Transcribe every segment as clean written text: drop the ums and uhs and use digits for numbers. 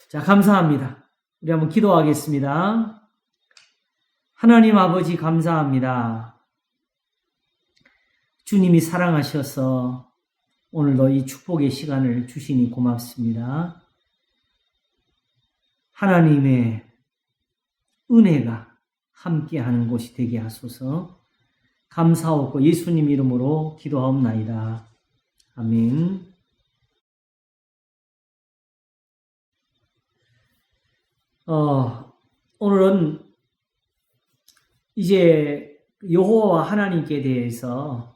자, 감사합니다. 우리 한번 기도하겠습니다. 하나님 아버지 감사합니다. 주님이 사랑하셔서 오늘도 이 축복의 시간을 주시니 고맙습니다. 하나님의 은혜가 함께하는 곳이 되게 하소서. 감사하고 예수님 이름으로 기도하옵나이다. 아멘. 오늘은 이제 여호와 하나님께 대해서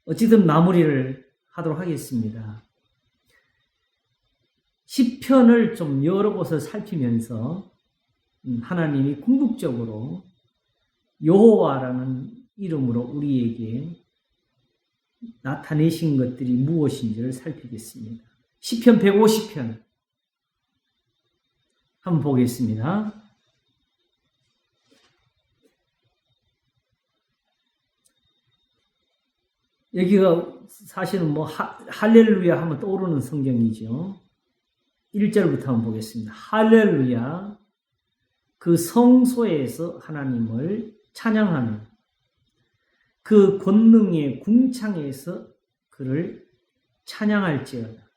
어찌든 마무리를 하도록 하겠습니다. 시편을 좀 여러 곳을 살피면서 하나님이 궁극적으로 여호와라는 이름으로 우리에게 나타내신 것들이 무엇인지를 살피겠습니다. 시편 150편 한번 보겠습니다. 여기가 사실은 할렐루야 하면 떠오르는 성경이죠. 1절부터 한번 보겠습니다. 할렐루야, 그 성소에서 하나님을 찬양하며 그 권능의 궁창에서 그를 찬양할지어다.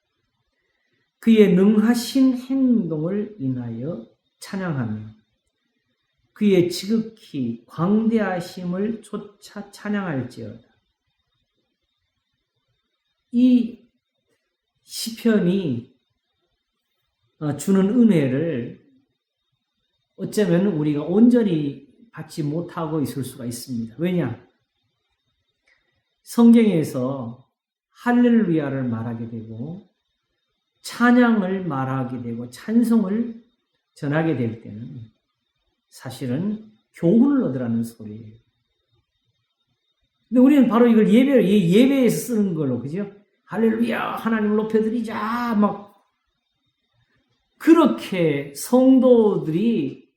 그의 능하신 행동을 인하여 찬양하며 그의 지극히 광대하심을 쫓아 찬양할지어다. 이 시편이 주는 은혜를 어쩌면 우리가 온전히 받지 못하고 있을 수가 있습니다. 왜냐? 성경에서 할렐루야를 말하게 되고 찬양을 말하게 되고 찬송을 전하게 될 때는 사실은 교훈을 얻으라는 소리예요. 근데 우리는 바로 이걸 예배에서 쓰는 걸로, 그죠? 할렐루야, 하나님을 높여드리자, 그렇게 성도들이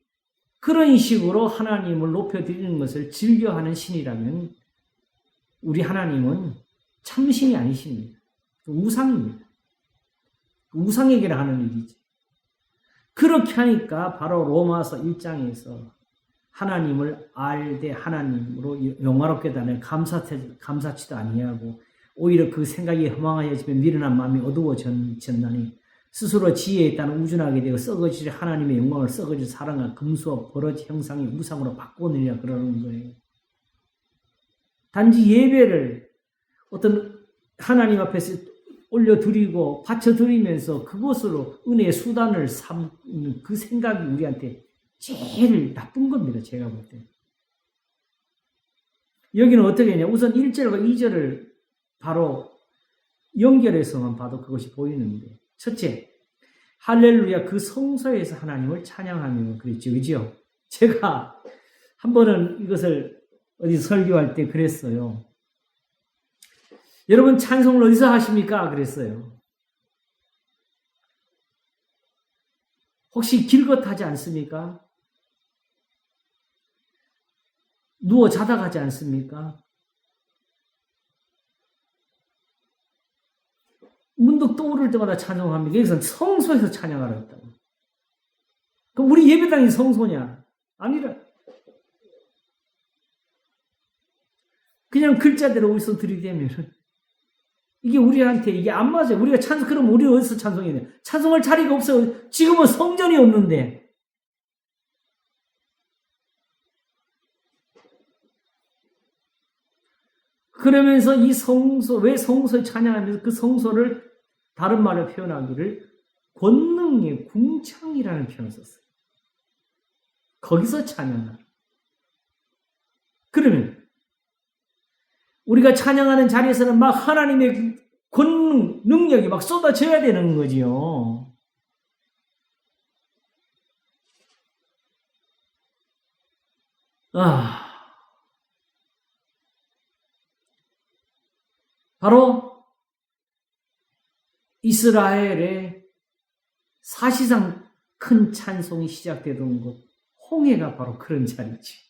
그런 식으로 하나님을 높여드리는 것을 즐겨하는 신이라면 우리 하나님은 참신이 아니십니다. 우상입니다. 우상에게라 하는 일이지. 그렇게 하니까 바로 로마서 1장에서 하나님을 알되 하나님으로 영화롭게도 하며 감사치도 아니하고 오히려 그 생각이 허망하여지면 미련한 마음이 어두워졌나니 스스로 지혜에 따른 우준하게 되고 썩어질 하나님의 영광을 썩어질 사랑과 금수와 버러지 형상의 우상으로 바꾸느냐 그러는 거예요. 단지 예배를 어떤 하나님 앞에서 올려드리고 바쳐드리면서 그것으로 은혜의 수단을 삼는 그 생각이 우리한테 제일 나쁜 겁니다. 제가 볼 때. 여기는 어떻게 했냐. 우선 1절과 2절을 바로 연결해서만 봐도 그것이 보이는데, 첫째, 할렐루야, 그 성소에서 하나님을 찬양하며 그랬죠. 그죠? 제가 한 번은 이것을 어디 설교할 때 그랬어요. 여러분 찬송을 어디서 하십니까? 그랬어요. 혹시 길 것 하지 않습니까? 누워 자다 가지 않습니까? 문득 떠오를 때마다 찬송합니다. 여기서 성소에서 찬양하라 했다고. 그럼 우리 예배당이 성소냐? 아니라 그냥 글자대로 어디서 들이대면 이게 우리한테 이게 안 맞아요. 우리가 그럼 우리 어디서 찬송해야 돼? 찬송할 자리가 없어요. 지금은 성전이 없는데. 그러면서 이 성소, 왜 성소에 찬양하면서 그 성소를 다른 말로 표현하기를 권능의 궁창이라는 표현을 썼어요. 거기서 찬양하라. 그러면 우리가 찬양하는 자리에서는 막 하나님의 권능, 능력이 막 쏟아져야 되는 거지요. 바로 이스라엘의 사실상 큰 찬송이 시작되던 곳, 홍해가 바로 그런 자리지.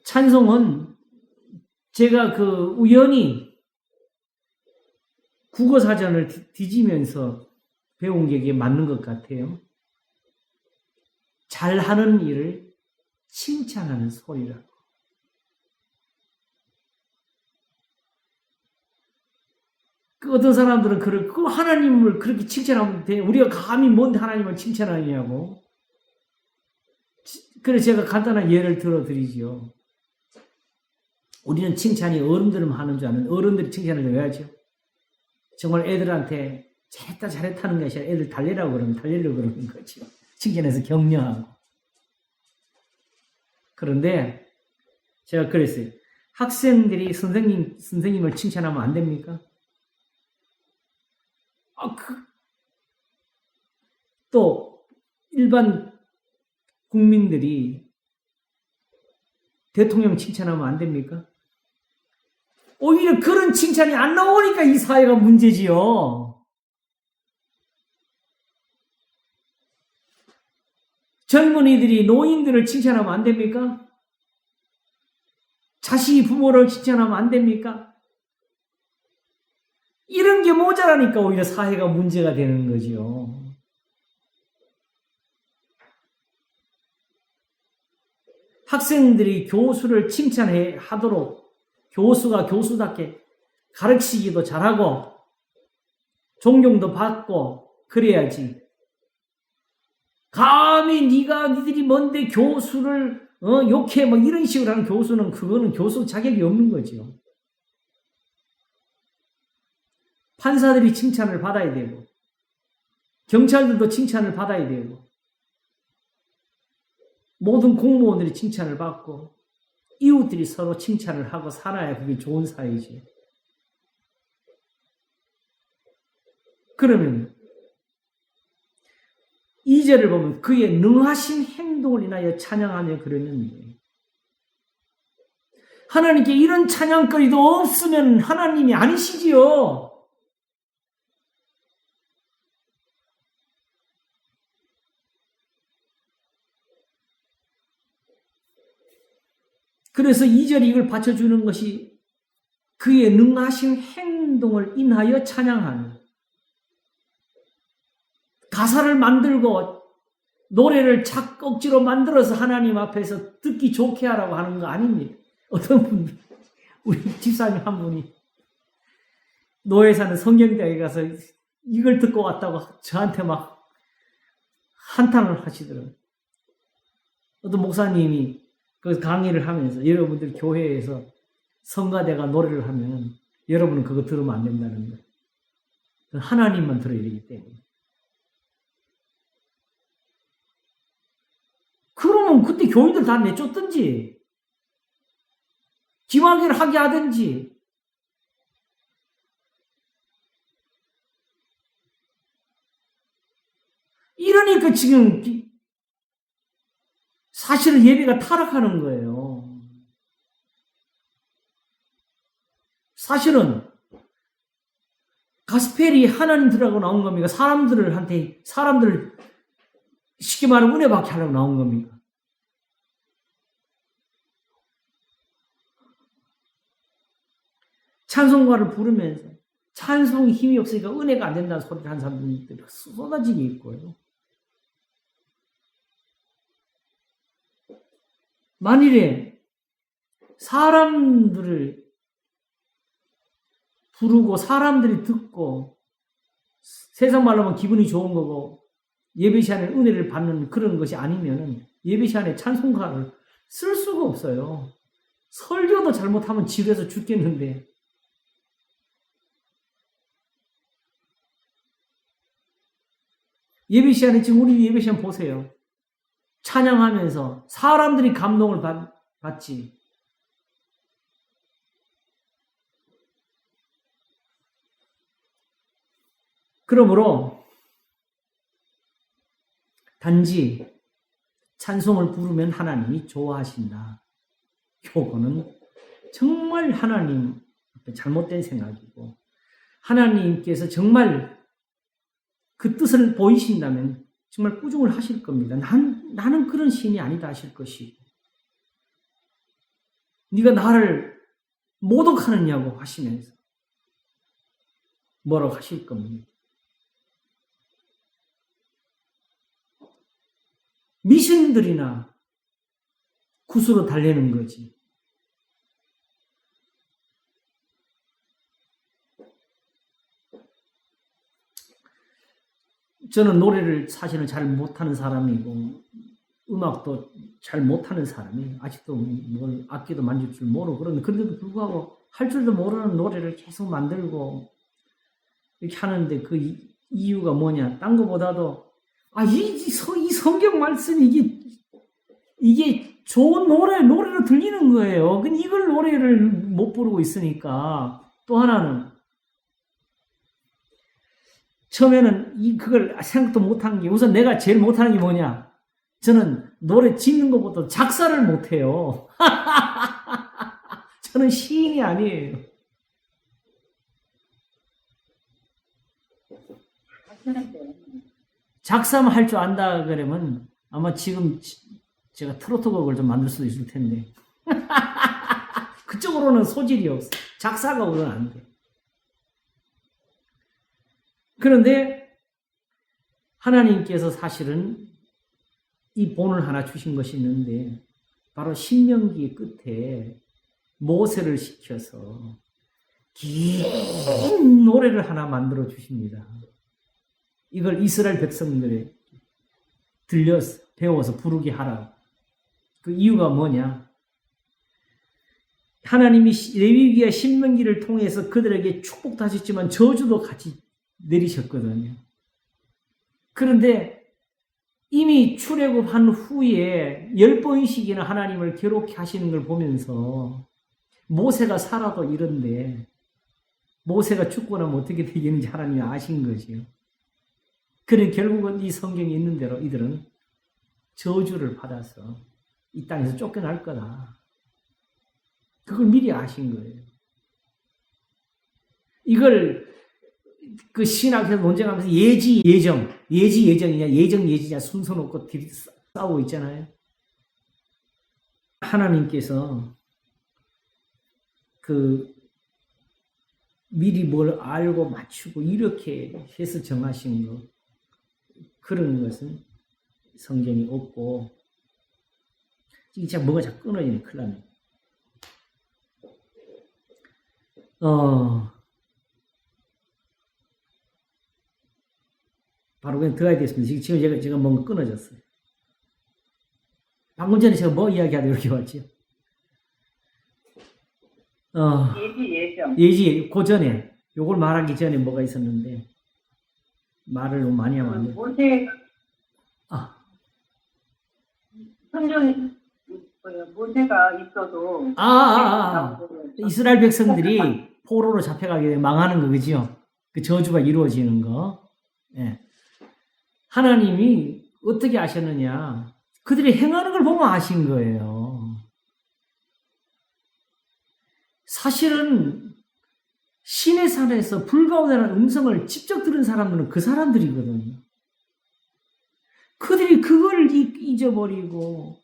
찬송은 제가 우연히 국어사전을 뒤지면서 배운 게 이게 맞는 것 같아요. 잘하는 일을 칭찬하는 소리라고. 어떤 사람들은 그 하나님을 그렇게 칭찬하면 돼. 우리가 감히 뭔 하나님을 칭찬하냐고. 그래서 제가 간단한 예를 들어드리죠. 우리는 칭찬이 어른들만 하는 줄 아는 어른들이 칭찬을 해야죠. 정말 애들한테 잘했다는 것이 아니라 애들 달래라고 그러는 거죠. 칭찬해서 격려하고. 그런데 제가 그랬어요. 학생들이 선생님을 칭찬하면 안 됩니까? 또 일반 국민들이 대통령 칭찬하면 안 됩니까? 오히려 그런 칭찬이 안 나오니까 이 사회가 문제지요. 젊은이들이 노인들을 칭찬하면 안 됩니까? 자식이 부모를 칭찬하면 안 됩니까? 이런 게 모자라니까 오히려 사회가 문제가 되는 거지요. 학생들이 교수를 칭찬하도록 교수가 교수답게 가르치기도 잘하고 존경도 받고 그래야지. 감히 니들이 뭔데 교수를 욕해 뭐 이런 식으로 하는 교수는 그거는 교수 자격이 없는 거죠. 판사들이 칭찬을 받아야 되고 경찰들도 칭찬을 받아야 되고 모든 공무원들이 칭찬을 받고 이웃들이 서로 칭찬을 하고 살아야 그게 좋은 사회지. 그러면 2절을 보면 그의 능하신 행동을 인하여 찬양하며 그랬는데 하나님께 이런 찬양거리도 없으면 하나님이 아니시지요. 그래서 2절이 이걸 받쳐주는 것이 그의 능하신 행동을 인하여 찬양하는 가사를 만들고 노래를 억지로 만들어서 하나님 앞에서 듣기 좋게 하라고 하는 거 아닙니다. 어떤 분, 우리 집사님 한 분이 노예 사는 성경대학에 가서 이걸 듣고 왔다고 저한테 막 한탄을 하시더라고요. 어떤 목사님이 그 강의를 하면서 여러분들 교회에서 성가대가 노래를 하면 여러분은 그거 들으면 안 된다는 거예요. 하나님만 들어야 되기 때문에. 그러면 그때 교인들 다 내쫓든지 기왕회를 하게 하든지 이러니까 지금 사실은 예배가 타락하는 거예요. 사실은 가스펠이 하나님 들하고 나온 겁니까? 사람들을 쉽게 말하면 은혜 받게 하려고 나온 겁니까? 찬송가를 부르면서 찬송이 힘이 없으니까 은혜가 안 된다는 소리를 한 사람들이 쏟아지게 있고요. 만일에 사람들을 부르고 사람들이 듣고 세상 말로 하면 기분이 좋은 거고 예배 시간에 은혜를 받는 그런 것이 아니면 예배 시간에 찬송가를 쓸 수가 없어요. 설교도 잘못하면 지루해서 죽겠는데 예배 시간에 지금 우리 예배 시간 보세요. 찬양하면서 사람들이 감동을 받지. 그러므로 단지 찬송을 부르면 하나님이 좋아하신다. 요거는 정말 하나님 앞에 잘못된 생각이고 하나님께서 정말 그 뜻을 보이신다면 정말 꾸중을 하실 겁니다. 나는 그런 신이 아니다 하실 것이고 네가 나를 모독하느냐고 하시면서 뭐라고 하실 겁니다. 미션들이나 굿으로 달래는 거지. 저는 노래를 사실은 잘 못하는 사람이고 음악도 잘 못하는 사람이에요. 아직도 뭘 악기도 만질 줄 모르고 그런데도 불구하고 할 줄도 모르는 노래를 계속 만들고 이렇게 하는데 그 이유가 뭐냐? 딴 거보다도 이 성경 말씀이 이게 좋은 노래로 들리는 거예요. 근데 이걸 노래를 못 부르고 있으니까. 또 하나는 처음에는 그걸 생각도 못한 게 우선 내가 제일 못하는 게 뭐냐? 저는 노래 짓는 것보다 작사를 못해요. 저는 시인이 아니에요. 작사만 할 줄 안다 그러면 아마 지금 제가 트로트 곡을 좀 만들 수도 있을 텐데 그쪽으로는 소질이 없어. 작사가 우선 안 돼. 그런데 하나님께서 사실은 이 본을 하나 주신 것이 있는데 바로 신명기 끝에 모세를 시켜서 긴 노래를 하나 만들어 주십니다. 이걸 이스라엘 백성들에 들려서 배워서 부르게 하라고. 그 이유가 뭐냐? 하나님이 레위기와 신명기를 통해서 그들에게 축복도 하셨지만 저주도 같이 내리셨거든요. 그런데 이미 출애굽한 후에 10번씩이나 하나님을 괴롭게 하시는 걸 보면서 모세가 살아도 이런데 모세가 죽고 나면 어떻게 되겠는지 하나님이 아신 거지요. 그래 결국은 이 성경에 있는 대로 이들은 저주를 받아서 이 땅에서 쫓겨날 거다. 그걸 미리 아신 거예요. 이걸 그 신학에서 논쟁하면서 예지예정이냐 예정예지냐 순서 놓고 싸우고 있잖아요. 하나님께서 그 미리 뭘 알고 맞추고 이렇게 해서 정하신 거 그런 것은 성경이 없고 진짜 뭐가 자꾸 끊어지네. 큰일 나네. 바로 그냥 들어야 되겠습니다. 지금 제가 뭔가 끊어졌어요. 방금 전에 제가 뭐 이야기하다 이렇게 왔지요? 예지, 그 전에, 요걸 말하기 전에 뭐가 있었는데, 말을 너무 많이 하면 안 돼. 모세가 있어도. 이스라엘 백성들이 포로로 잡혀가게 되면 망하는 거, 그죠? 그 저주가 이루어지는 거. 예. 하나님이 어떻게 아셨느냐? 그들이 행하는 걸 보면 아신 거예요. 사실은 신의 산에서 불가오다는 음성을 직접 들은 사람들은 그 사람들이거든요. 그들이 그걸 잊어버리고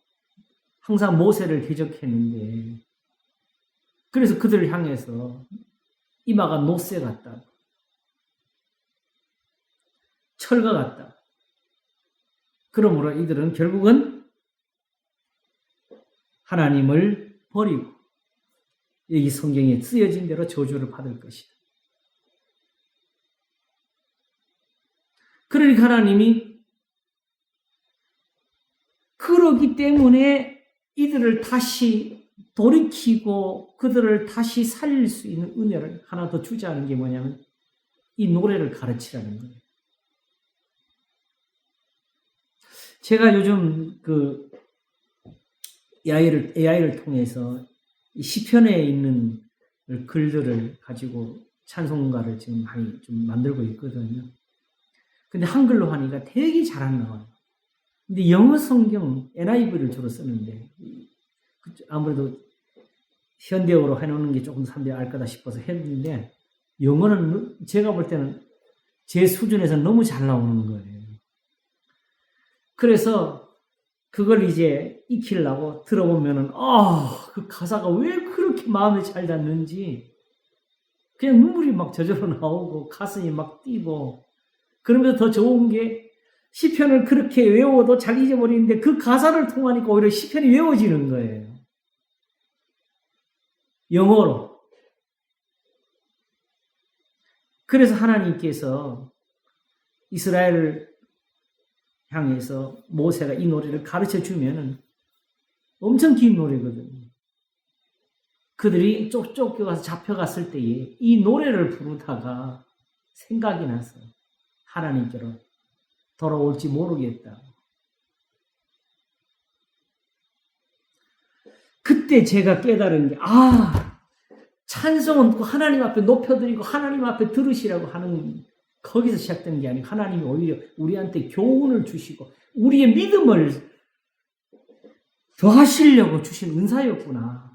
항상 모세를 대적했는데 그래서 그들을 향해서 이마가 노새 같다. 철과 같다. 그러므로 이들은 결국은 하나님을 버리고 여기 성경에 쓰여진 대로 저주를 받을 것이다. 그러니까 하나님이 그러기 때문에 이들을 다시 돌이키고 그들을 다시 살릴 수 있는 은혜를 하나 더 주자는 게 뭐냐면 이 노래를 가르치라는 거예요. 제가 요즘 그 AI를 통해서 시편에 있는 글들을 가지고 찬송가를 지금 많이 좀 만들고 있거든요. 근데 한글로 하니까 되게 잘 안 나와요. 근데 영어 성경 NIV를 주로 쓰는데 아무래도 현대어로 해놓는 게 조금 사람들이 알 거다 싶어서 했는데 영어는 제가 볼 때는 제 수준에서 너무 잘 나오는 거예요. 그래서 그걸 이제 익히려고 들어보면은 그 가사가 왜 그렇게 그렇게 마음에 잘 닿는지 그냥 눈물이 막 저절로 나오고 가슴이 막 뛰고 그러면서 더 좋은 게 시편을 그렇게 외워도 잘 잊어버리는데 그 가사를 통하니까 오히려 시편이 외워지는 거예요. 영어로. 그래서 하나님께서 이스라엘을 향해서 모세가 이 노래를 가르쳐 주면은 엄청 긴 노래거든요. 그들이 쫓겨가서 잡혀갔을 때에 이 노래를 부르다가 생각이 나서 하나님께로 돌아올지 모르겠다. 그때 제가 깨달은 게, 찬송은 하나님 앞에 높여드리고 하나님 앞에 들으시라고 하는 거기서 시작된 게 아니고 하나님이 오히려 우리한테 교훈을 주시고 우리의 믿음을 더하시려고 주신 은사였구나.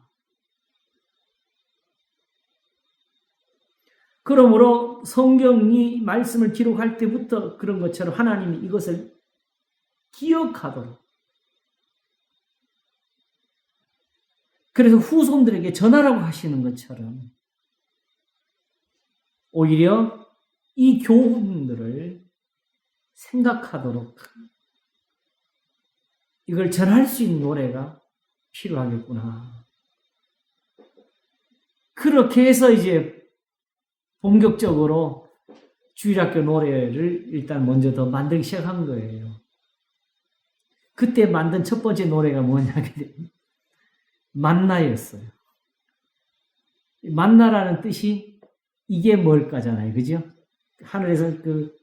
그러므로 성경이 말씀을 기록할 때부터 그런 것처럼 하나님이 이것을 기억하도록 그래서 후손들에게 전하라고 하시는 것처럼 오히려 이 교훈들을 생각하도록 이걸 전할 수 있는 노래가 필요하겠구나. 그렇게 해서 이제 본격적으로 주일학교 노래를 일단 먼저 더 만들기 시작한 거예요. 그때 만든 첫 번째 노래가 뭐냐면 만나였어요. 만나라는 뜻이 이게 뭘까잖아요. 그죠? 하늘에서 그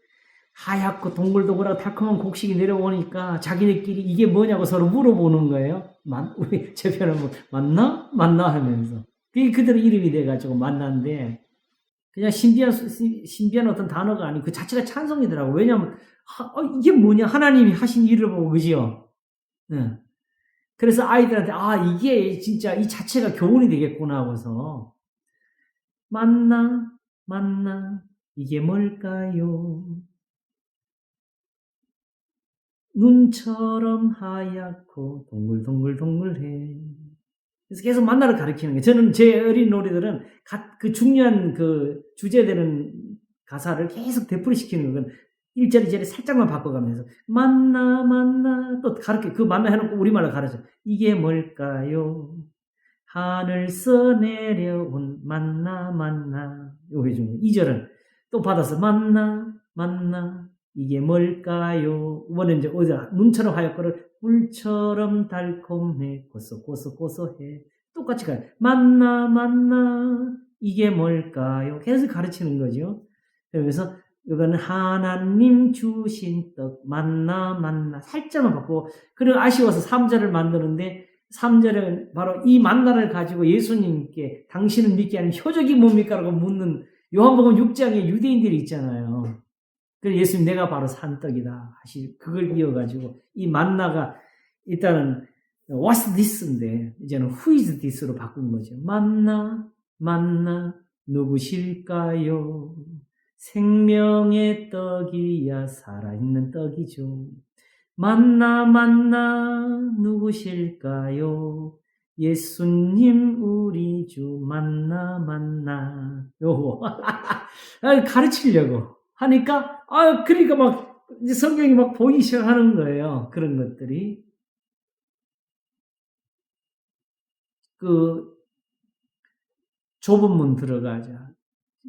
하얗고 동글동글하고 달콤한 곡식이 내려오니까 자기네끼리 이게 뭐냐고 서로 물어보는 거예요. 우리 제 편은 뭐 만나? 만나 하면서. 그게 그대로 이름이 돼가지고 만나인데 그냥 신비한 어떤 단어가 아니고 그 자체가 찬송이더라고요. 왜냐하면 이게 뭐냐? 하나님이 하신 일을 보고 그죠? 네. 그래서 아이들한테 이게 진짜 이 자체가 교훈이 되겠구나 하고서 만나 이게 뭘까요? 눈처럼 하얗고 동글동글해. 그래서 계속 만나를 가리키는 거예요. 저는 제 어린 놀이들은 그 중요한 그 주제되는 가사를 계속 되풀이시키는 건 1절, 2절에 살짝만 바꿔가면서 만나 또 가르쳐 그 만나 해놓고 우리말로 가르쳐. 이게 뭘까요? 하늘서 내려온 만나 요거 해준 거예요. 2절은 또 받아서 만나 이게 뭘까요? 이번에 이제 눈처럼 하얗고를 물처럼 달콤해 고소해 똑같이 가요. 만나 이게 뭘까요? 계속 가르치는 거죠. 그래서 이거는 하나님 주신 떡 만나 살짝만 바꾸고 그리고 아쉬워서 3절을 만드는데 3절은 바로 이 만나를 가지고 예수님께 당신은 믿기 아니면 표적이 뭡니까? 라고 묻는 요한복음 6장에 유대인들이 있잖아요. 그래서 예수님 내가 바로 산떡이다 하시 그걸 이어가지고 이 만나가 일단은 what's this인데 이제는 who is this로 바꾼 거죠. 만나 누구실까요? 생명의 떡이야 살아있는 떡이죠. 만나 누구실까요? 예수님 우리 주 만나 요거 가르치려고 하니까 그러니까 막 이제 성경이 막 보이기 시작하는 거예요. 그런 것들이 그 좁은 문 들어가자.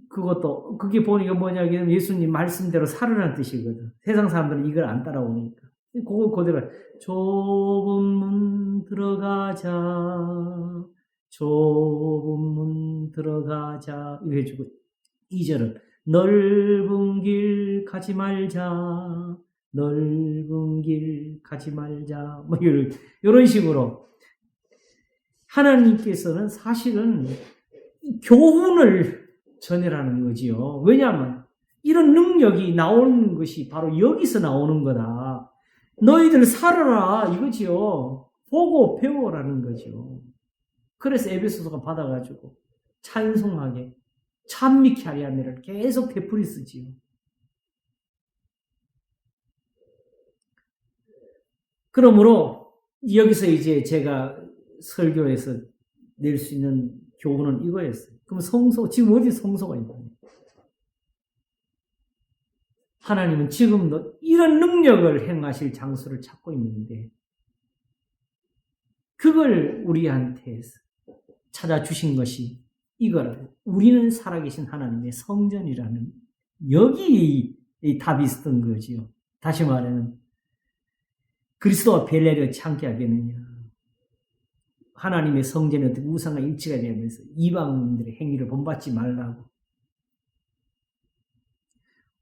그것도 그게 보니까 뭐냐면 예수님 말씀대로 살으라는 뜻이거든. 세상 사람들은 이걸 안 따라오니까. 그걸 그대로 좁은 문 들어가자. 좁은 문 들어가자. 이거 해주고 2절은 넓은 길 가지 말자. 넓은 길 가지 말자. 뭐 이런 식으로 하나님께서는 사실은 교훈을 전해라는 거지요. 왜냐하면 이런 능력이 나오는 것이 바로 여기서 나오는 거다. 너희들 살아라 이거지요. 보고 배워라는 거지요. 그래서 에베소서가 받아가지고 찬송하게 찬미케 하리 하늘을 계속 되풀이 쓰지요. 그러므로 여기서 이제 제가 설교에서 낼 수 있는 교훈은 이거였어요. 그럼 성소, 지금 어디 성소가 있나요? 하나님은 지금도 이런 능력을 행하실 장소를 찾고 있는데 그걸 우리한테 찾아주신 것이 이거라고. 우리는 살아계신 하나님의 성전이라는 여기 이 답이 있었던 거지요. 다시 말하면 그리스도와 벨레를 참게 하겠느냐. 하나님의 성전이 어떻게 우상과 일치가 되면서 이방인들의 행위를 본받지 말라고.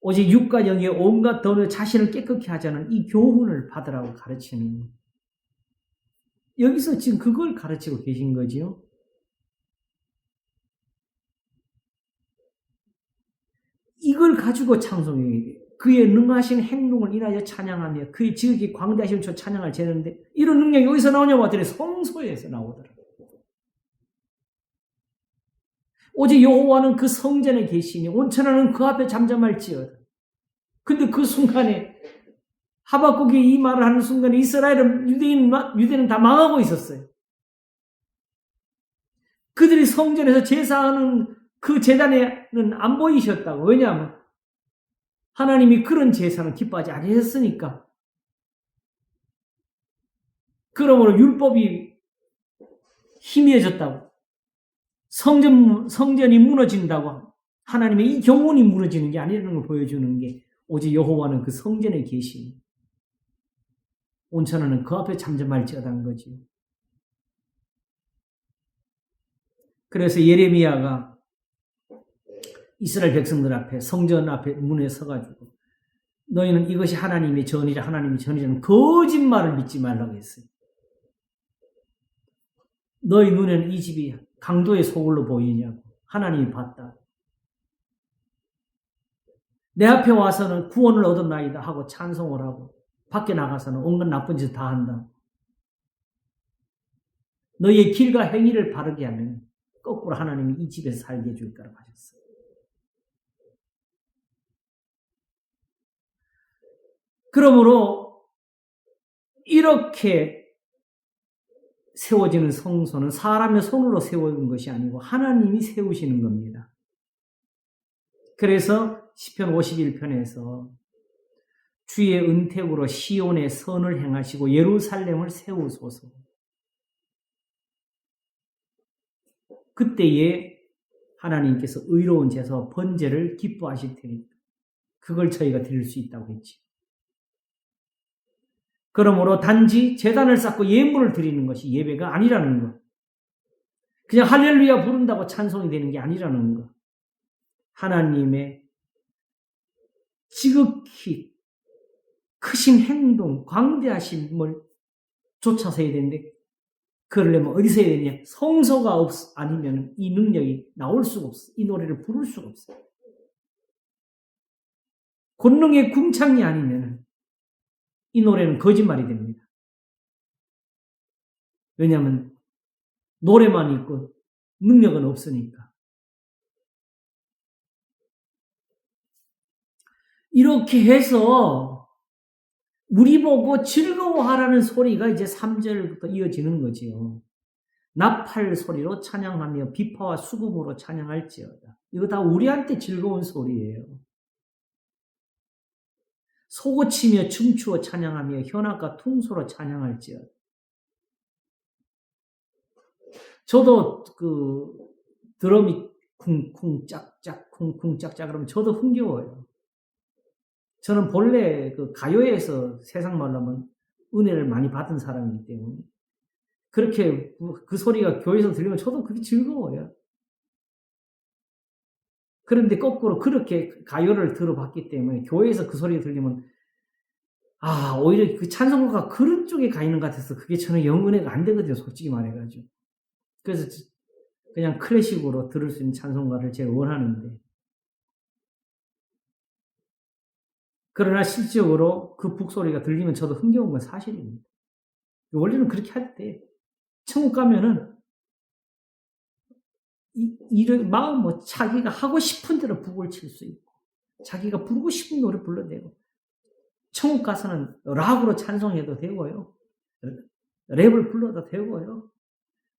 오직 육과 영의 온갖 돈을 자신을 깨끗게 하자는 이 교훈을 받으라고 가르치는 거예요. 여기서 지금 그걸 가르치고 계신 거지요. 이걸 가지고 찬송이 그의 능하신 행동을 인하여 찬양하며 그의 지극히 광대하신 저 찬양을 제는데 이런 능력이 어디서 나오냐고 하더니 성소에서 나오더라고요. 오직 여호와는 그 성전에 계시니 온천하는 그 앞에 잠잠할지어다. 근데 그 순간에 하박국이 이 말을 하는 순간에 이스라엘은 유대는 다 망하고 있었어요. 그들이 성전에서 제사하는 그 제단에는 안 보이셨다고. 왜냐하면 하나님이 그런 제사는 기뻐하지 않으셨으니까. 그러므로 율법이 희미해졌다고. 성전이 무너진다고. 하나님의 이 교훈이 무너지는 게 아니라는 걸 보여주는 게 오직 여호와는 그 성전에 계시니 온천하는 그 앞에 잠잠할지어다는 거지. 그래서 예레미야가 이스라엘 백성들 앞에 성전 앞에 문에 서가지고 너희는 이것이 하나님의 전이라 하나님의 전이라는 거짓말을 믿지 말라고 했어요. 너희 눈에는 이 집이 강도의 소굴로 보이냐고. 하나님이 봤다. 내 앞에 와서는 구원을 얻었나이다 하고 찬송을 하고 밖에 나가서는 온갖 나쁜 짓을 다 한다. 너희의 길과 행위를 바르게 하면 거꾸로 하나님이 이 집에서 살게 해줄 거라고 하셨어요. 그러므로 이렇게 세워지는 성소는 사람의 손으로 세우는 것이 아니고 하나님이 세우시는 겁니다. 그래서 시편 51편에서 주의 은택으로 시온의 선을 행하시고 예루살렘을 세우소서. 그때에 하나님께서 의로운 제사와 번제를 기뻐하실 테니까 그걸 저희가 드릴 수 있다고 했지. 그러므로 단지 제단을 쌓고 예물을 드리는 것이 예배가 아니라는 것. 그냥 할렐루야 부른다고 찬송이 되는 게 아니라는 것. 하나님의 지극히 크신 행동, 광대하심을 쫓아서 해야 되는데 그러려면 어디서 해야 되냐? 성소가 아니면 이 능력이 나올 수가 없어. 이 노래를 부를 수가 없어. 권능의 궁창이 아니면 이 노래는 거짓말이 됩니다. 왜냐하면 노래만 있고 능력은 없으니까. 이렇게 해서 우리 보고 즐거워하라는 소리가 이제 3절부터 이어지는 거지요. 나팔 소리로 찬양하며 비파와 수금으로 찬양할지어다. 이거 다 우리한테 즐거운 소리예요. 소고치며 춤추어 찬양하며 현악과 퉁소로 찬양할지어다. 저도 그 드럼이 쿵쿵 짝짝 쿵쿵 짝짝 그러면 저도 흥겨워요. 저는 본래 그 가요에서 세상 말로 하면 은혜를 많이 받은 사람이기 때문에 그렇게 그 소리가 교회에서 들리면 저도 그게 즐거워요. 그런데 거꾸로 그렇게 가요를 들어봤기 때문에 교회에서 그 소리가 들리면 오히려 그 찬송가가 그런 쪽에 가 있는 것 같아서 그게 저는 영은혜가 안 되거든요. 솔직히 말해가지고. 그래서 그냥 클래식으로 들을 수 있는 찬송가를 제가 원하는데 그러나 실질적으로 그 북소리가 들리면 저도 흥겨운 건 사실입니다. 원래는 그렇게 할 때 천국 가면은 이런 마음 자기가 하고 싶은 대로 북을 칠 수 있고 자기가 부르고 싶은 노래 불러대고 천국 가서는 락으로 찬송해도 되고요. 랩을 불러도 되고요.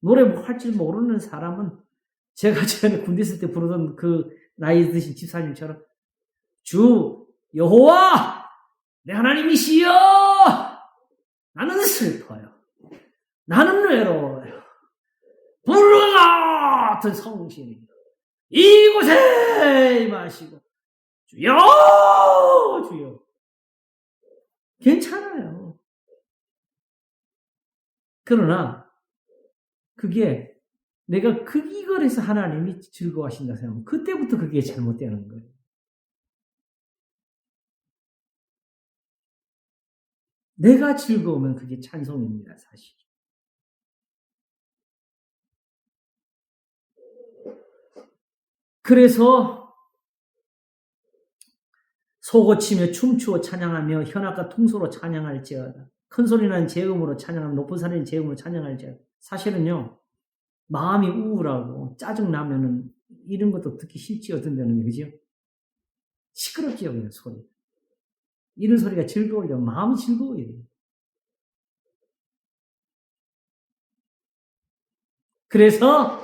노래 할 줄 모르는 사람은 제가 전에 군대 있을 때 부르던 그 나이 드신 집사님처럼 주 여호와 내 하나님이시여 나는 슬퍼요. 나는 외로워요. 불과 같은 성신이 이곳에 임하시고 주여 주여 괜찮아요. 그러나 그게 내가 이걸 해서 하나님이 즐거워하신다 생각하면 그때부터 그게 잘못되는 거예요. 내가 즐거우면 그게 찬송입니다, 사실. 그래서 소고치며 춤추어 찬양하며 현악과 통소로 찬양할지어다. 큰 소리나는 제음으로 찬양하며 높은 산의 제음으로 찬양할지어다. 사실은요, 마음이 우울하고 짜증나면은 이런 것도 듣기 싫지 어떤 데는, 그죠? 시끄럽지요, 그냥 소리. 이런 소리가 즐거우려면 마음이 즐거워야 돼요. 그래서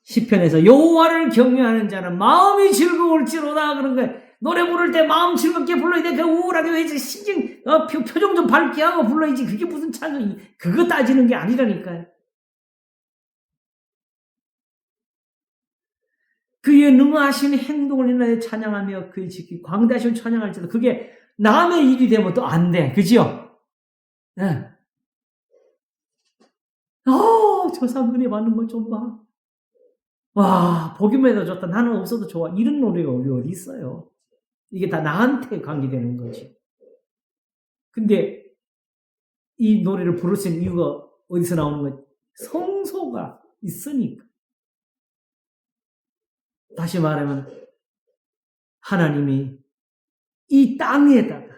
시편에서 여호와를 경외하는 자는 마음이 즐거울지로다 그런 거예요. 노래 부를 때 마음 즐겁게 불러야 돼. 그 우울하게 왜 심정 표정 좀 밝게 하고 불러야지. 그게 무슨 찬송이 그거 따지는 게 아니라니까요. 그의 능하신 행동을 인하여 찬양하며 그의 지키 광대하신 찬양할지도 그게 남의 일이 되면 또 안 돼. 그지요? 네. 저 사람 은혜 받는 거 좀 봐. 와, 보기만 해도 좋다. 나는 없어도 좋아. 이런 노래가 우리 어디 있어요? 이게 다 나한테 관계되는 거지. 근데 이 노래를 부를 수 있는 이유가 어디서 나오는 거지? 성소가 있으니까. 다시 말하면 하나님이 이 땅에다가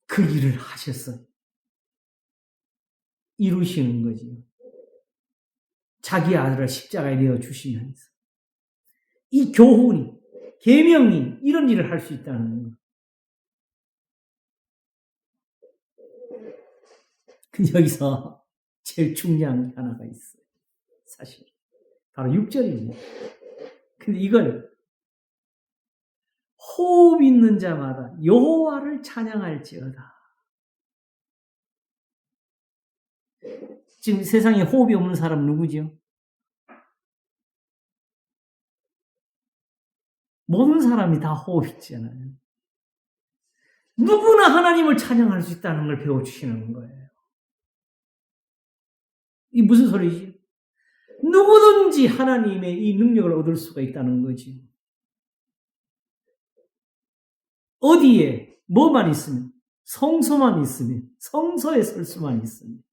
그 일을 하셨어요. 이루시는 거지. 자기 아들을 십자가에 내어 주시면서 이 교훈이, 계명이 이런 일을 할 수 있다는 거. 근데 여기서 제일 중요한 게 하나가 있어요. 사실 바로 6절입니다. 근데 이걸 호흡 있는 자마다 여호와를 찬양할지어다. 지금 세상에 호흡이 없는 사람 누구지요? 모든 사람이 다 호흡 있잖아요. 누구나 하나님을 찬양할 수 있다는 걸 배워주시는 거예요. 이 무슨 소리지? 누구든지 하나님의 이 능력을 얻을 수가 있다는 거지. 어디에 뭐만 있으면, 성소만 있으면, 성소에 설 수만 있으면.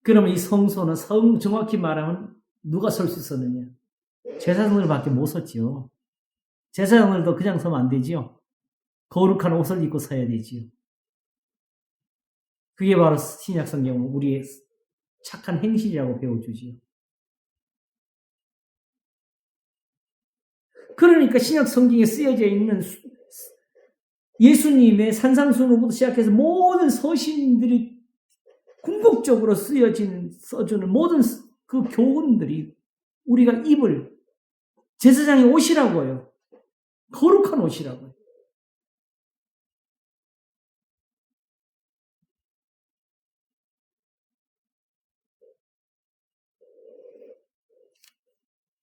그러면 이 성소는 정확히 말하면 누가 설 수 있었느냐? 제사장들밖에 못 섰지요. 제사장들도 그냥 서면 안 되지요. 거룩한 옷을 입고 서야 되지요. 그게 바로 신약 성경은 우리의 착한 행실이라고 배워주지요. 그러니까 신약 성경에 쓰여져 있는 예수님의 산상수훈부터 시작해서 모든 서신들이 궁극적으로 써주는 모든 그 교훈들이 우리가 입을 제사장의 옷이라고요. 거룩한 옷이라고요.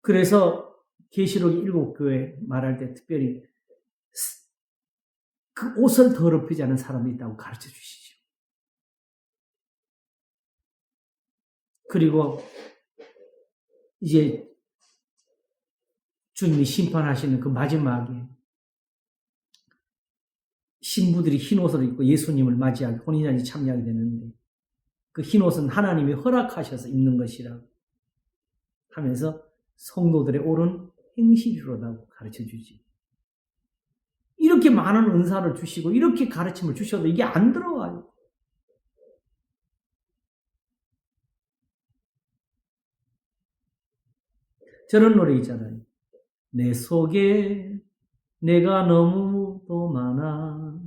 그래서 계시록 7교회 말할 때 특별히 그 옷을 더럽히지 않은 사람이 있다고 가르쳐 주시죠. 그리고 이제 주님이 심판하시는 그 마지막에 신부들이 흰 옷을 입고 예수님을 맞이하게 혼인잔치 참여하게 되는데 그 흰 옷은 하나님이 허락하셔서 입는 것이라 하면서 성도들의 옳은 행실이로다고 가르쳐 주지. 이렇게 많은 은사를 주시고 이렇게 가르침을 주셔도 이게 안 들어와요. 저런 노래 있잖아요. 내 속에 내가 너무도 많아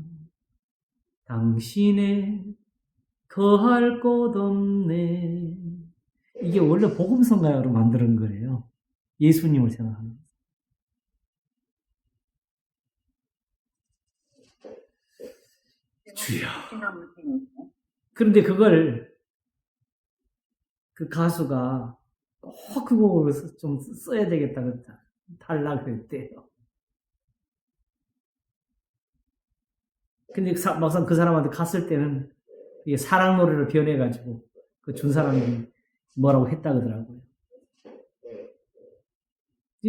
당신의 거할 곳 없네. 이게 원래 복음성가로 만드는 거예요. 예수님을 생각하는. 주여. 그런데 그걸 그 가수가 꼭 그 곡을 좀 써야 되겠다고 달라 그랬대요. 근데 막상 그 사람한테 갔을 때는 이게 사랑 노래를 변해가지고 그 준 사람이 뭐라고 했다 그러더라고요.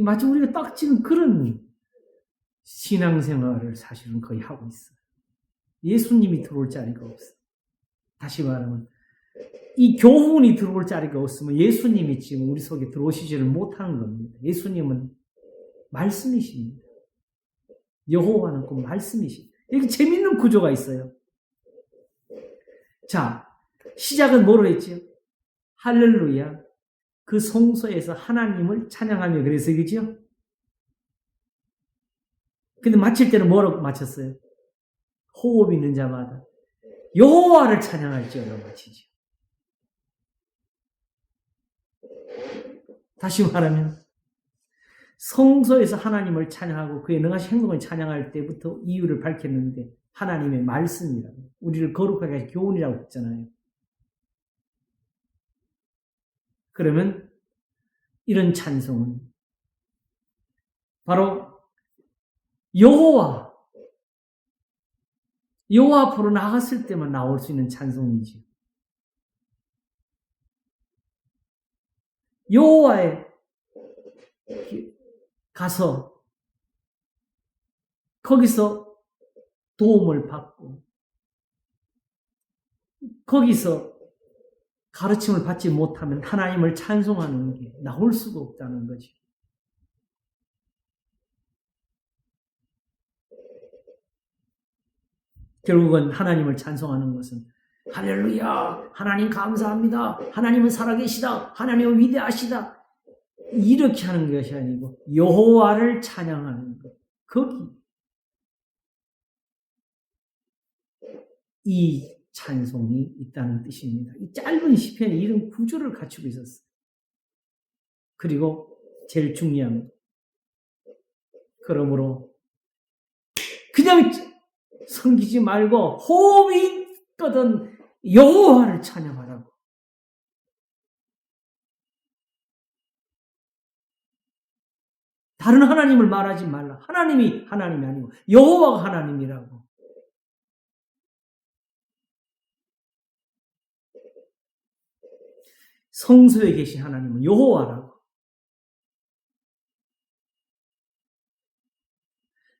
마치 우리가 딱 지금 그런 신앙생활을 사실은 거의 하고 있어요. 예수님이 들어올 자리가 없어. 다시 말하면 이 교훈이 들어올 자리가 없으면 예수님이 지금 우리 속에 들어오시지를 못하는 겁니다. 예수님은 말씀이십니다. 여호와는 그 말씀이십니다. 여기 재밌는 구조가 있어요. 자, 시작은 뭐로 했죠? 할렐루야. 그 성소에서 하나님을 찬양하며 그래서 그죠? 근데 마칠 때는 뭐라고 마쳤어요? 호흡 있는 자마다 여호와를 찬양할지어다 마치죠. 다시 말하면 성소에서 하나님을 찬양하고 그의 능하신 행동을 찬양할 때부터 이유를 밝혔는데 하나님의 말씀이라고 우리를 거룩하게 하신 교훈이라고 했잖아요. 그러면 이런 찬송은 바로 여호와 앞으로 나갔을 때만 나올 수 있는 찬송이지요. 여호와에 가서 거기서 도움을 받고 거기서 가르침을 받지 못하면 하나님을 찬송하는 게 나올 수가 없다는 거지. 결국은 하나님을 찬송하는 것은 할렐루야, 하나님 감사합니다, 하나님은 살아계시다, 하나님은 위대하시다 이렇게 하는 것이 아니고 여호와를 찬양하는 것. 거기 이 찬송이 있다는 뜻입니다. 이 짧은 시편에 이런 구조를 갖추고 있었어요. 그리고 제일 중요한 것. 그러므로 그냥 섬기지 말고 호흡이 있거든 여호와를 찬양하라고. 다른 하나님을 말하지 말라. 하나님이 아니고 여호와가 하나님이라고. 성소에 계신 하나님은 여호와라고.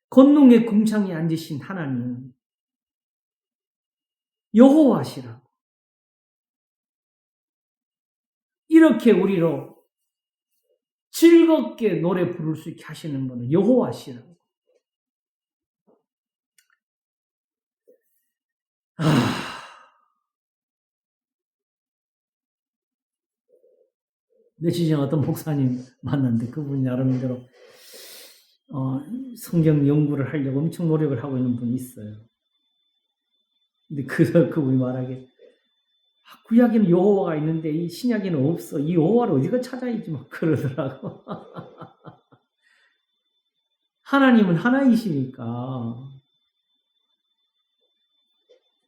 권능의 궁창에 앉으신 하나님은 여호와시라고. 이렇게 우리로 즐겁게 노래 부를 수 있게 하시는 분은 여호와시라고. 며칠 전에 어떤 목사님 만났는데 그분이 나름대로 성경 연구를 하려고 엄청 노력을 하고 있는 분이 있어요. 근데 그분이 말하기에 구약에는 여호와가 있는데 이 신약에는 없어. 이 여호와를 어디가 찾아야지 막 그러더라고. 하나님은 하나이시니까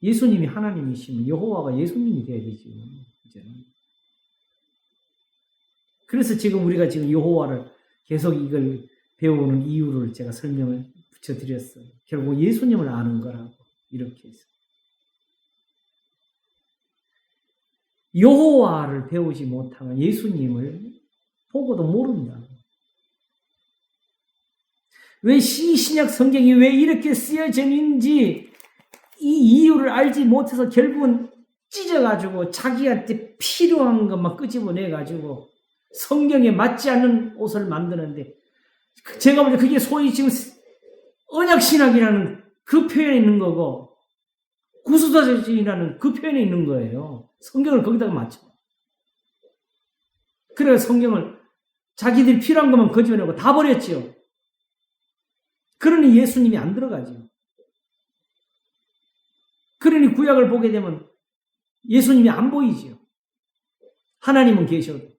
예수님이 하나님이시면 여호와가 예수님이 돼야 되죠. 이제는. 그래서 지금 우리가 지금 여호와를 계속 이걸 배우는 이유를 제가 설명을 붙여드렸어요. 결국 예수님을 아는 거라고 이렇게 해서. 여호와를 배우지 못하면 예수님을 보고도 모른다. 왜 신약 성경이 왜 이렇게 쓰여졌는지 이 이유를 알지 못해서 결국은 찢어가지고 자기한테 필요한 것만 끄집어내가지고 성경에 맞지 않는 옷을 만드는데 제가 볼 때 그게 소위 지금 언약신학이라는 그 표현에 있는 거고 구수자적이라는 그 표현에 있는 거예요. 성경을 거기다가 맞춰. 그래서 성경을 자기들이 필요한 것만 거집어내고 다 버렸죠. 그러니 예수님이 안 들어가죠. 그러니 구약을 보게 되면 예수님이 안 보이지요. 하나님은 계셔도.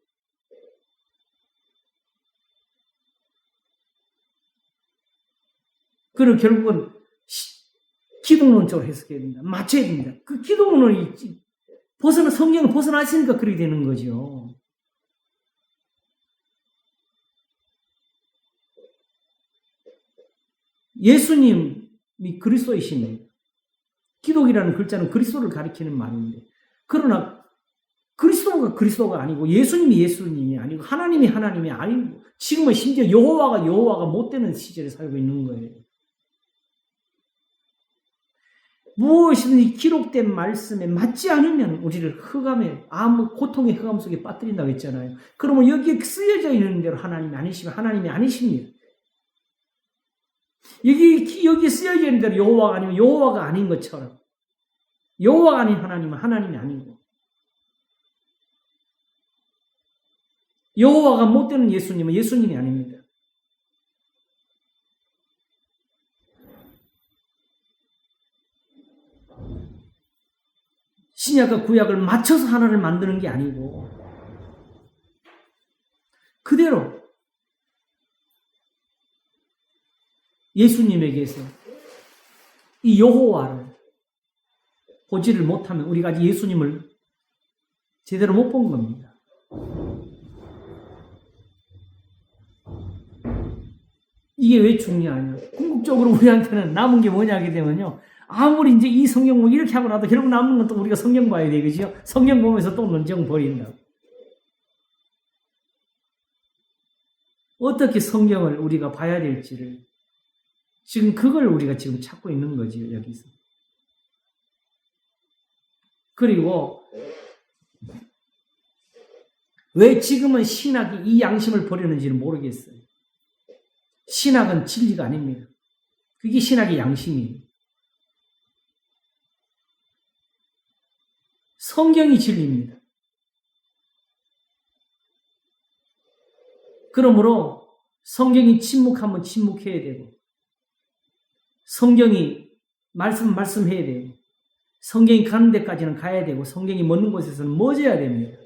그리고 결국은 기독론적으로 해석해야 됩니다. 맞춰야 됩니다. 그 기독론을 성경을 벗어나시니까 그렇게 되는 거죠. 예수님이 그리스도이십니다. 기독이라는 글자는 그리스도를 가리키는 말인데, 그러나 그리스도가 아니고 예수님이 예수님이 아니고 하나님이 하나님이 아니고 지금은 심지어 여호와가 못 되는 시절에 살고 있는 거예요. 무엇이든지 기록된 말씀에 맞지 않으면 우리를 고통의 흑암 속에 빠뜨린다고 했잖아요. 그러면 여기에 쓰여져 있는 대로 하나님이 아니시면 하나님이 아니십니다. 여기 쓰여져 있는 대로 여호와가 아니면 여호와가 아닌 것처럼, 여호와가 아닌 하나님은 하나님이 아니고, 여호와가 못 되는 예수님은 예수님이 아닙니다. 신약과 구약을 맞춰서 하나를 만드는 게 아니고 그대로 예수님에게서 이 여호와를 보지를 못하면 우리가 아직 예수님을 제대로 못 본 겁니다. 이게 왜 중요하냐? 궁극적으로 우리한테는 남은 게 뭐냐 하게 되면요, 아무리 이제 이 성경 뭐 이렇게 하고 나도 결국 남는 건 또 우리가 성경 봐야 되겠죠? 성경 보면서 또 논정 버린다. 어떻게 성경을 우리가 봐야 될지를 지금 그걸 우리가 지금 찾고 있는 거지요, 여기서. 그리고 왜 지금은 신학이 이 양심을 버리는지는 모르겠어요. 신학은 진리가 아닙니다. 그게 신학의 양심이에요. 성경이 진리입니다. 그러므로 성경이 침묵하면 침묵해야 되고, 성경이 말씀해야 되고, 성경이 가는 데까지는 가야 되고, 성경이 멎는 곳에서는 멎어야 됩니다.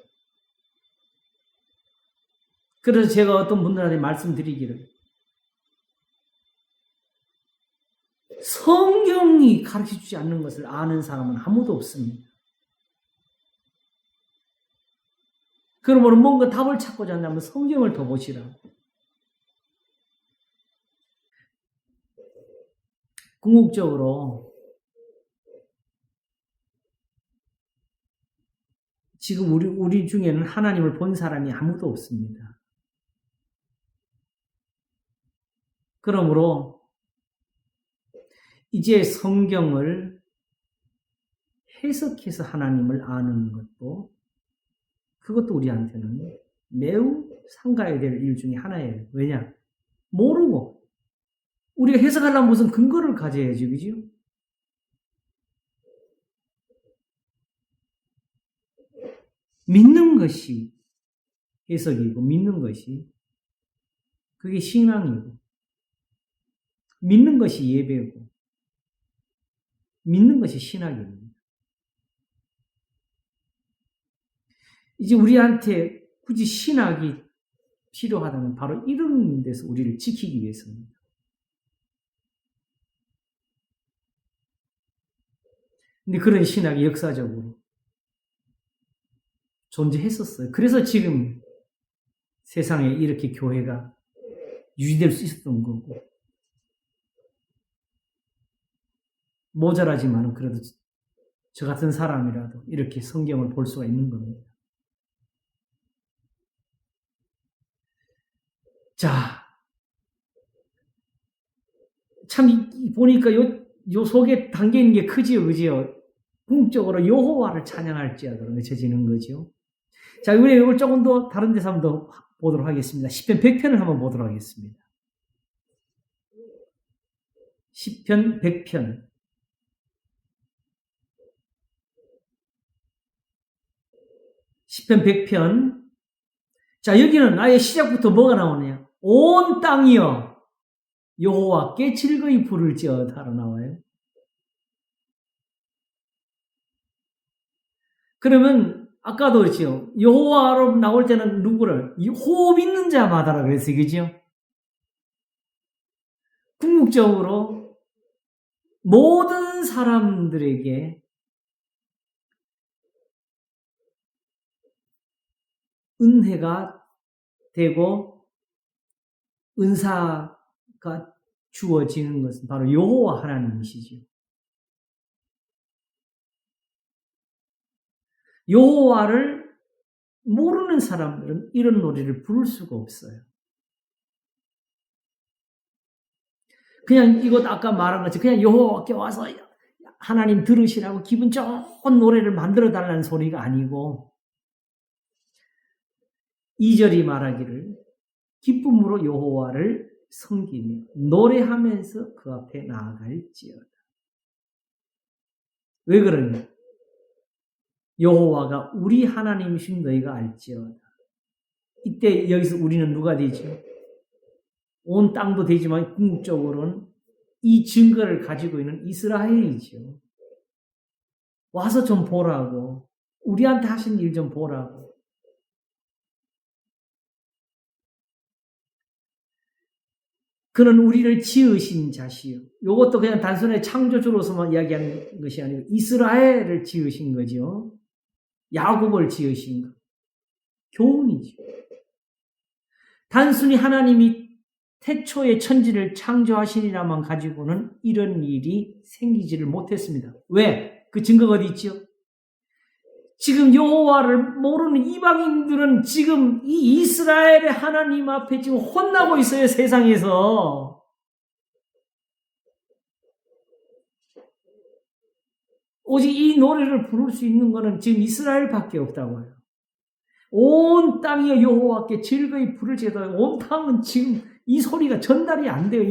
그래서 제가 어떤 분들한테 말씀드리기를, 성경이 가르쳐주지 않는 것을 아는 사람은 아무도 없습니다. 그러므로 뭔가 답을 찾고자 한다면 성경을 더 보시라. 궁극적으로 지금 우리 중에는 하나님을 본 사람이 아무도 없습니다. 그러므로 이제 성경을 해석해서 하나님을 아는 것도, 그것도 우리한테는 매우 삼가해야 될 일 중에 하나예요. 왜냐? 모르고. 우리가 해석하려면 무슨 근거를 가져야지, 그죠? 믿는 것이 해석이고, 믿는 것이 그게 신앙이고, 믿는 것이 예배고, 믿는 것이 신학입니다. 이제 우리한테 굳이 신학이 필요하다면 바로 이런 데서 우리를 지키기 위해서입니다. 근데 그런 신학이 역사적으로 존재했었어요. 그래서 지금 세상에 이렇게 교회가 유지될 수 있었던 거고, 모자라지만은 그래도 저 같은 사람이라도 이렇게 성경을 볼 수가 있는 겁니다. 자, 참 보니까 요 속에 담겨 있는 게 크지요, 그지요? 궁극적으로 여호와를 찬양할지어다 외쳐지는 거죠. 자, 우리 이걸 조금 더 다른 데서 한번 더 보도록 하겠습니다. 시편 100편을 한번 보도록 하겠습니다. 시편 100편. 시편 100편. 자, 여기는 아예 시작부터 뭐가 나오냐? 온 땅이여 여호와께 즐거이 부를지어다로 나와요. 그러면 아까도 그렇죠. 여호와로 나올 때는 누구를? 호흡 있는 자마다라 그랬어요. 그죠? 궁극적으로 모든 사람들에게 은혜가 되고 은사가 주어지는 것은 바로 여호와 하나님이시죠. 여호와를 모르는 사람들은 이런 노래를 부를 수가 없어요. 그냥 이것 아까 말한 것처럼 그냥 여호와께 와서 하나님 들으시라고 기분 좋은 노래를 만들어 달라는 소리가 아니고 2절이 말하기를 기쁨으로 여호와를 섬기며 노래하면서 그 앞에 나아갈지어다. 왜 그러냐? 여호와가 우리 하나님이신 너희가 알지어다. 이때 여기서 우리는 누가 되죠? 온 땅도 되지만 궁극적으로는 이 증거를 가지고 있는 이스라엘이죠. 와서 좀 보라고. 우리한테 하신 일 좀 보라고. 그는 우리를 지으신 자시요. 이것도 그냥 단순히 창조주로서만 이야기하는 것이 아니고 이스라엘을 지으신 거죠. 야곱을 지으신 것. 교훈이죠. 단순히 하나님이 태초에 천지를 창조하시니라만 가지고는 이런 일이 생기지를 못했습니다. 왜? 그 증거가 어디 있죠? 지금 여호와를 모르는 이방인들은 지금 이 이스라엘의 하나님 앞에 지금 혼나고 있어요, 세상에서. 오직 이 노래를 부를 수 있는 것은 지금 이스라엘밖에 없다고 해요. 온 땅이 여호와께 즐거이 부를지어다. 온 땅은 지금 이 소리가 전달이 안 돼요.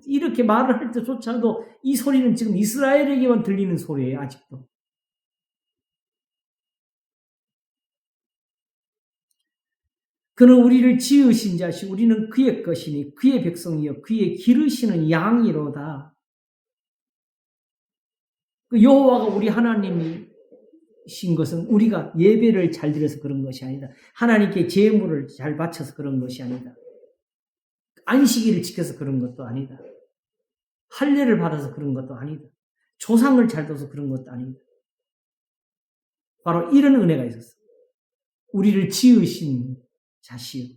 이렇게 말을 할 때조차도 이 소리는 지금 이스라엘에게만 들리는 소리예요, 아직도. 그는 우리를 지으신 자시, 우리는 그의 것이니, 그의 백성이여, 그의 기르시는 양이로다. 여호와가 우리 하나님이신 것은 우리가 예배를 잘 드려서 그런 것이 아니다. 하나님께 제물을 잘 바쳐서 그런 것이 아니다. 안식일을 지켜서 그런 것도 아니다. 할례를 받아서 그런 것도 아니다. 조상을 잘 둬서 그런 것도 아니다. 바로 이런 은혜가 있었어. 우리를 지으신 자시요.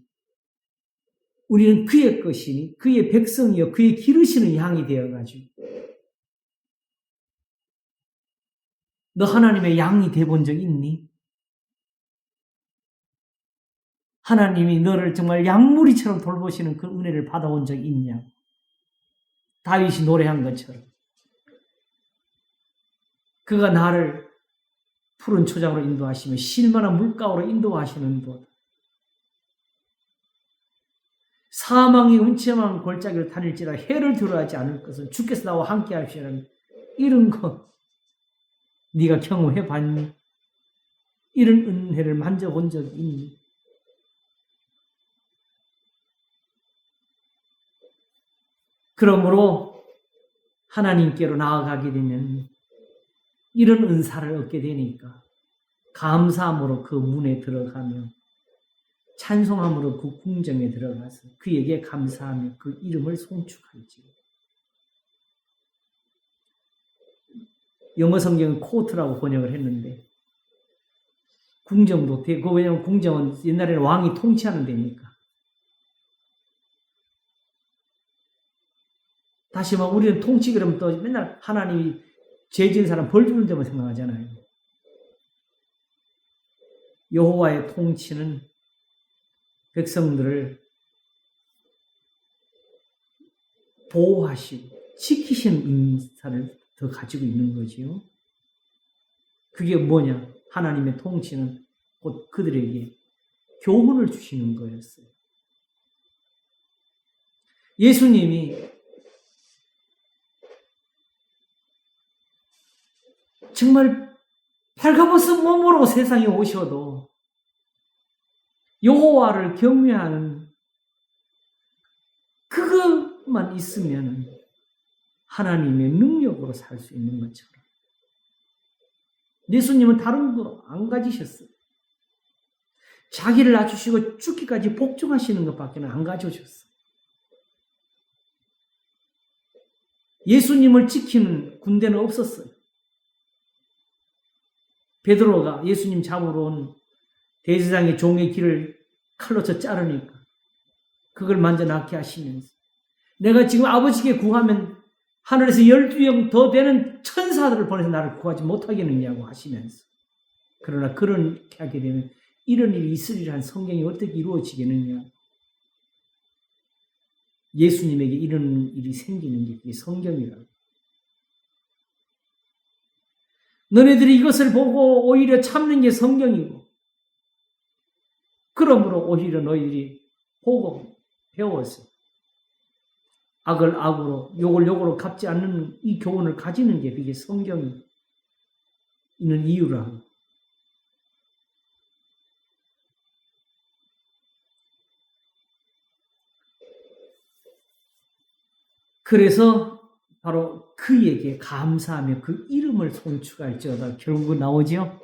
우리는 그의 것이니 그의 백성이요 그의 기르시는 양이 되어가지고 너 하나님의 양이 돼본 적 있니? 하나님이 너를 정말 양무리처럼 돌보시는 그 은혜를 받아온 적 있냐? 다윗이 노래한 것처럼 그가 나를 푸른 초장으로 인도하시며 실만한 물가로 인도하시는 것, 사망의 음침한 골짜기를 다닐지라 해를 두려워하지 않을 것은 주께서 나와 함께 하시는 이런 것 네가 경험해 봤니? 이런 은혜를 만져본 적이 있니? 그러므로 하나님께로 나아가게 되면 이런 은사를 얻게 되니까 감사함으로 그 문에 들어가며 찬송함으로 그 궁정에 들어가서 그에게 감사하며 그 이름을 송축할지. 영어 성경은 코트라고 번역을 했는데 궁정도 되고, 왜냐하면 궁정은 옛날에는 왕이 통치하는 데니까. 다시 말하면 우리는 통치 그러면 또 맨날 하나님이 죄 지은 사람 벌 주는 데만 생각하잖아요. 여호와의 통치는 백성들을 보호하시고 지키시는 은사를 더 가지고 있는 거지요. 그게 뭐냐? 하나님의 통치는 곧 그들에게 교훈을 주시는 거였어요. 예수님이 정말 발가벗은 몸으로 세상에 오셔도 여호와를 경외하는 그것만 있으면 하나님의 능력으로 살 수 있는 것처럼 예수님은 다른 거 안 가지셨어요. 자기를 낮추시고 죽기까지 복종하시는 것밖에 안 가져오셨어요. 예수님을 지키는 군대는 없었어요. 베드로가 예수님 잡으러 온 대제사장의 종의 길을 칼로 쳐 자르니까 그걸 만져 낫게 하시면서 내가 지금 아버지께 구하면 하늘에서 12명 더 되는 천사들을 보내서 나를 구하지 못하겠느냐고 하시면서 그러나 그렇게 하게 되면 이런 일이 있으리란 성경이 어떻게 이루어지겠느냐. 예수님에게 이런 일이 생기는 게 그게 성경이라고. 너네들이 이것을 보고 오히려 참는 게 성경이고 그러므로 오히려 너희들이 보고 배워서 악을 악으로 욕을 욕으로 갚지 않는 이 교훈을 가지는 게 그게 성경이 있는 이유라고. 그래서 바로 그에게 감사하며 그 이름을 손축할지어다 결국은 나오죠.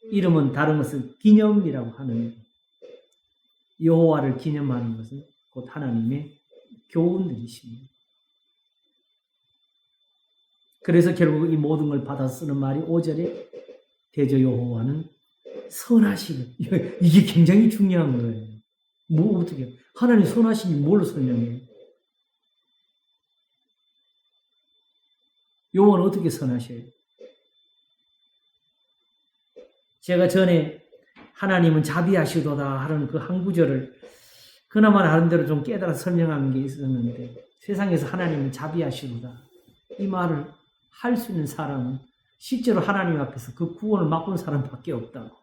이름은 다른 것은 기념이라고 하는 여호와를 기념하는 것은 곧 하나님의 교훈들이십니다. 그래서 결국 이 모든 걸 받아서 쓰는 말이 5절에 대저 여호와는 선하시고 이게 굉장히 중요한 거예요. 뭐 어떻게 하나님 선하심이 뭘로 설명해요? 여호와는 어떻게 선하셔요? 제가 전에 하나님은 자비하시도다 하는 그 한 구절을 그나마 나름대로 좀 깨달아 설명한 게 있었는데 세상에서 하나님은 자비하시도다 이 말을 할 수 있는 사람은 실제로 하나님 앞에서 그 구원을 맛본 사람밖에 없다고.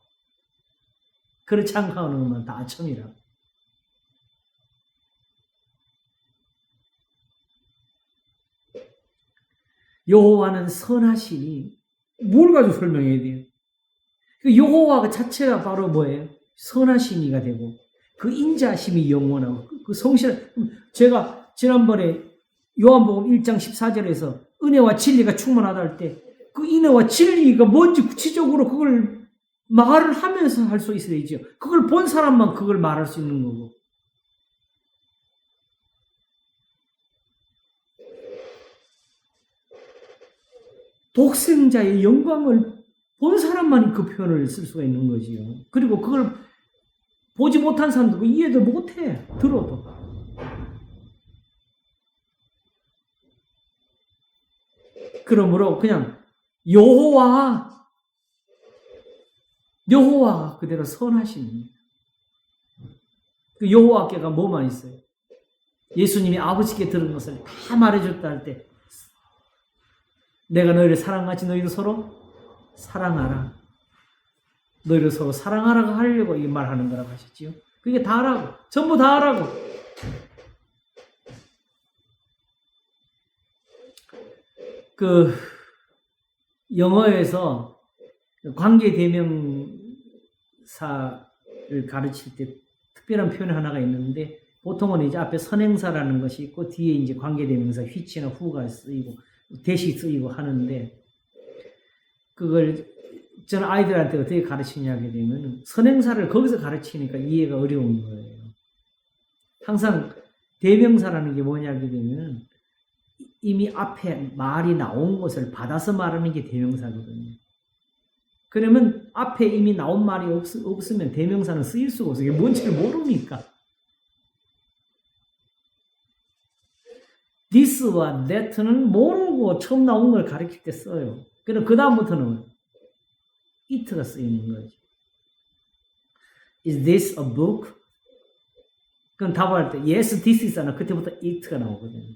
그렇지 않고 하는 것만 다 아첨이라고. 여호와는 선하시니 뭘 가지고 설명해야 돼요? 그 여호와 자체가 바로 뭐예요? 선하시니가 되고 그 인자심이 영원하고 그 성실. 제가 지난번에 요한복음 1장 14절에서 은혜와 진리가 충만하다 할 때 그 은혜와 진리가 뭔지 구체적으로 그걸 말을 하면서 할 수 있어야죠. 그걸 본 사람만 그걸 말할 수 있는 거고. 독생자의 영광을 본 사람만이 그 표현을 쓸 수가 있는 거지요. 그리고 그걸 보지 못한 사람도 이해도 못해. 들어도. 그러므로 그냥 여호와 그대로 선하십니다. 그 여호와께가 뭐만 있어요? 예수님이 아버지께 들은 것을 다 말해줬다 할 때 내가 너희를 사랑하지 너희도 서로 사랑하라. 너희를 서로 사랑하라고 하려고 이 말하는 거라고 하셨지요. 그게 다 하라고. 전부 다 하라고. 그 영어에서 관계대명사를 가르칠 때 특별한 표현 하나가 있는데 보통은 이제 앞에 선행사라는 것이 있고 뒤에 이제 관계대명사 which나 who가 쓰이고 대시 쓰이고 하는데 그걸 저는 아이들한테 어떻게 가르치냐 하게 되면 선행사를 거기서 가르치니까 이해가 어려운 거예요. 항상 대명사라는 게 뭐냐 하게 되면 이미 앞에 말이 나온 것을 받아서 말하는 게 대명사거든요. 그러면 앞에 이미 나온 말이 없으면 대명사는 쓰일 수가 없어요. 이게 뭔지를 모르니까. this와 that는 모르고 처음 나온 걸 가르칠 때 써요. 그럼 그 다음부터는 it가 쓰이는 거죠. Is this a book? 그럼 답할 때 yes, this is 하나 그때부터 it가 나오거든요.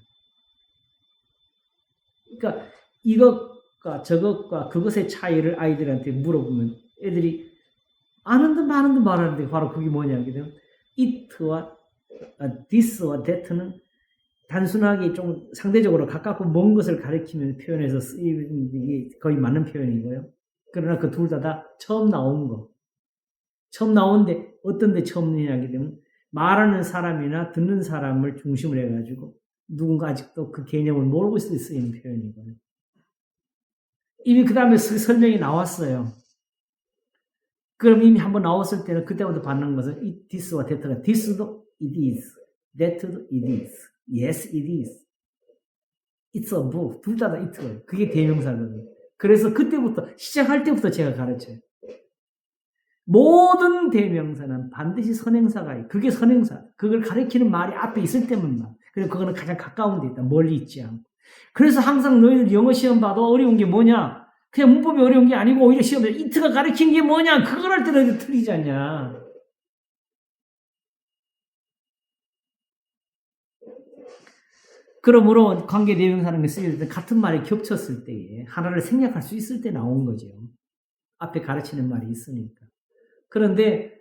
그러니까 이것과 저것과 그것의 차이를 아이들한테 물어보면 애들이 아는 듯 마는 듯 말하는데 바로 그게 뭐냐 하게 되면 it와 this와 that는 단순하게 좀 상대적으로 가깝고 먼 것을 가리키는 표현에서 쓰이는 게 거의 맞는 표현이고요. 그러나 그 둘 다 처음 나온 거. 처음 나오는데 어떤 데 처음 나게 되면 말하는 사람이나 듣는 사람을 중심으로 해가지고 누군가 아직도 그 개념을 모르고 있을 때 쓰이는 표현이거든요. 이미 그 다음에 설명이 나왔어요. 그럼 이미 한번 나왔을 때는 그때부터 받는 것은 this와 that가 this도 it is, that도 it is, yes it is, it's a book. 둘 다 it예요. 그게 대명사거든요. 그래서 그때부터 시작할 때부터 제가 가르쳐요. 모든 대명사는 반드시 선행사가 있고 그게 선행사. 그걸 가리키는 말이 앞에 있을 때만. 그리고 그거는 가장 가까운 데 있다. 멀리 있지 않고. 그래서 항상 너희들 영어 시험 봐도 어려운 게 뭐냐? 그냥 문법이 어려운 게 아니고 오히려 시험에 이트가 가리킨 게 뭐냐? 그걸 할 때는 틀리지 않냐? 그러므로 관계 대명사라는 게 쓰일 때 같은 말이 겹쳤을 때에 하나를 생략할 수 있을 때 나온 거죠. 앞에 가르치는 말이 있으니까. 그런데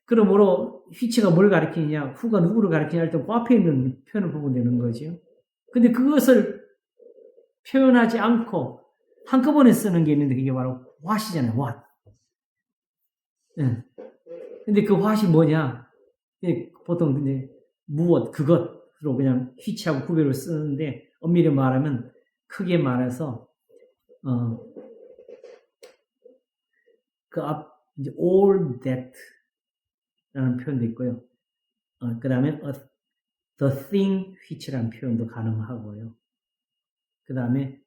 그러므로 which가 뭘 가리키느냐, who가 누구를 가리키냐 할 때 그 앞에 있는 표현을 보면 되는 거죠. 근데 그것을 표현하지 않고 한꺼번에 쓰는 게 있는데 그게 바로 what이잖아요. what. 예. 근데 그 what이 뭐냐? 보통 이제 무엇, 그것으로 그냥 which하고 구별을 쓰는데 엄밀히 말하면 크게 말해서 그 앞 이제 all that라는 표현도 있고요. 그 다음에 the thing which라는 표현도 가능하고요. 그 다음에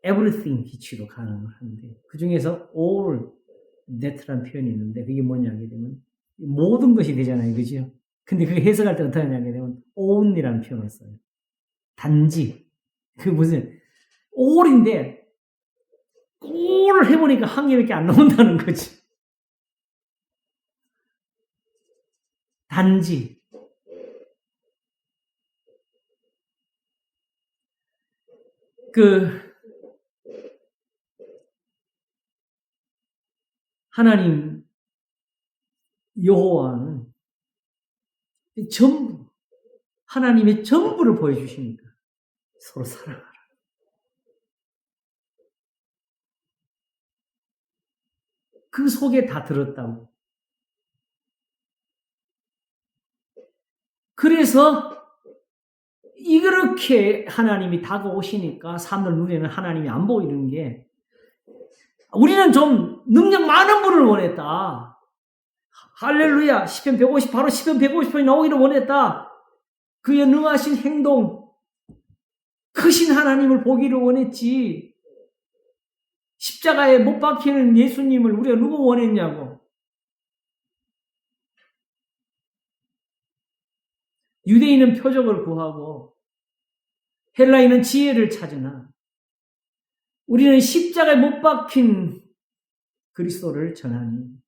everything which도 가능한데 그 중에서 all that라는 표현이 있는데 그게 뭐냐 하게 되면 모든 것이 되잖아요, 그죠? 근데 그게 해석할 때 어떻게 하냐 하게 되면 only라는 표현을 써요. 단지 그 무슨 all인데 all을 해보니까 한 개밖에 안 나온다는 거지. 단지 하나님 여호와는 전부 하나님의 전부를 보여주시니까 서로 사랑하라. 그 속에 다 들었다고. 그래서 이렇게 하나님이 다가오시니까 사람들 눈에는 하나님이 안 보이는 게 우리는 좀 능력 많은 분을 원했다. 할렐루야. 시편 150 바로 시편 150편이 나오기를 원했다. 그의 능하신 행동 크신 하나님을 보기를 원했지. 십자가에 못 박히는 예수님을 우리가 누구 원했냐고. 유대인은 표적을 구하고 헬라인은 지혜를 찾으나 우리는 십자가에 못 박힌 그리스도를 전하니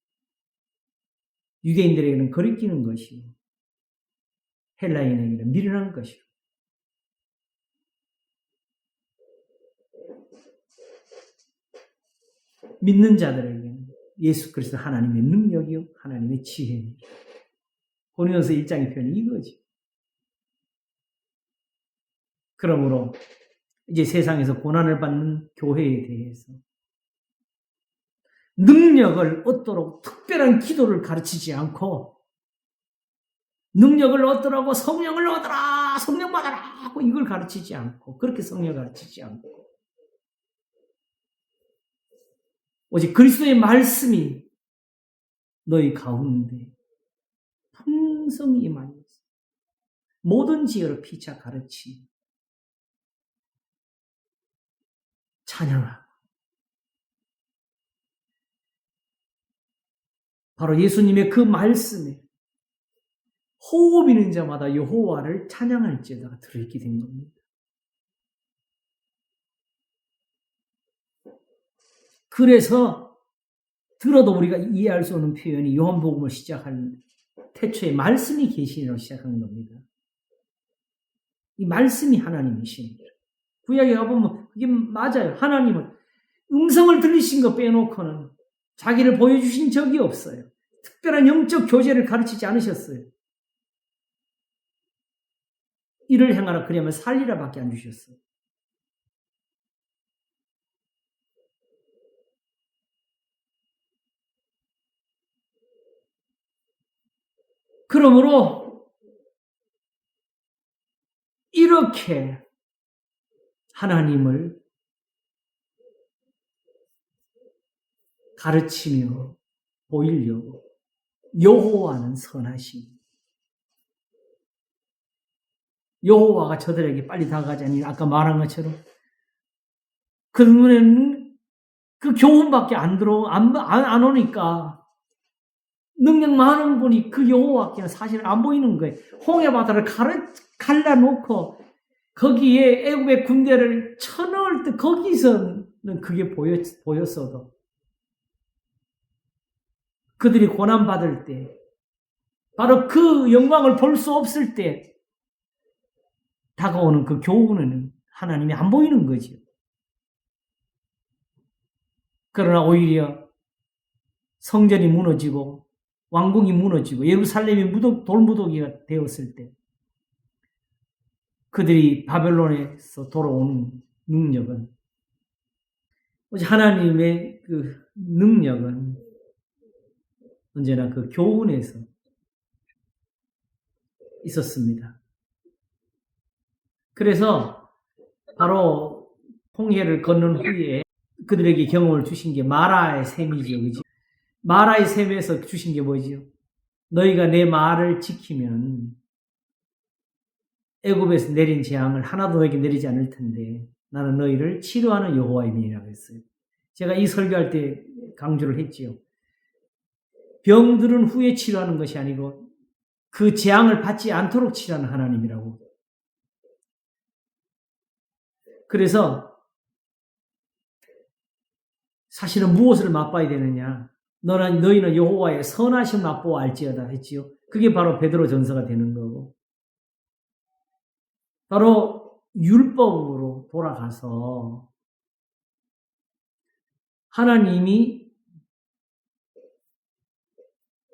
유대인들에게는 거리끼는 것이요 헬라인에게는 미련한 것이요. 믿는 자들에게는 예수 그리스도 하나님의 능력이요 하나님의 지혜니. 고린도서 1장의 표현이 이거지. 그러므로 이제 세상에서 고난을 받는 교회에 대해서 능력을 얻도록 특별한 기도를 가르치지 않고 능력을 얻더라고 성령을 얻어라 성령 받아라 하고 이걸 가르치지 않고 그렇게 성령 가르치지 않고 오직 그리스도의 말씀이 너희 가운데 풍성히 임하여서 모든 지혜로 피차 가르치 찬양하고 바로 예수님의 그 말씀에 호흡 있는 자마다 여호와를 찬양할지어다가 들어있게 된 겁니다. 그래서 들어도 우리가 이해할 수 없는 표현이 요한복음을 시작한 태초에 말씀이 계시라고 시작한 겁니다. 이 말씀이 하나님이십니다. 구약에 가보면 그게 맞아요. 하나님은 음성을 들리신 거 빼놓고는 자기를 보여주신 적이 없어요. 특별한 영적 교제를 가르치지 않으셨어요. 이를 행하라 그러면 살리라 밖에 안 주셨어요. 그러므로 이렇게 하나님을 가르치며 보이려고. 여호와는 선하심. 여호와가 저들에게 빨리 다가가자니 아까 말한 것처럼 그 눈에는 그 교훈밖에 안 오니까 능력 많은 분이 그 여호와께는 사실 안 보이는 거예요. 홍해 바다를 갈라놓고 거기에 애굽의 군대를 쳐넣을 때 거기서는 그게 보였어도 그들이 고난받을 때 바로 그 영광을 볼 수 없을 때 다가오는 그 교훈은 하나님이 안 보이는 거죠. 그러나 오히려 성전이 무너지고 왕궁이 무너지고 예루살렘이 돌무더기가 되었을 때 그들이 바벨론에서 돌아오는 능력은 하나님의 그 능력은 언제나 그 교훈에서 있었습니다. 그래서 바로 홍해를 건넌 후에 그들에게 경험을 주신 게 마라의 샘이죠. 그죠? 마라의 샘에서 주신 게 뭐죠? 너희가 내 말을 지키면 애굽에서 내린 재앙을 하나도 너에게 내리지 않을 텐데 나는 너희를 치료하는 여호와임이라고 했어요. 제가 이 설교할 때 강조를 했지요. 병들은 후에 치료하는 것이 아니고 그 재앙을 받지 않도록 치료하는 하나님이라고. 그래서 사실은 무엇을 맛봐야 되느냐? 너희는 여호와의 선하심 맛보아 알지어다 했지요. 그게 바로 베드로 전서가 되는 거고. 바로 율법으로 돌아가서 하나님이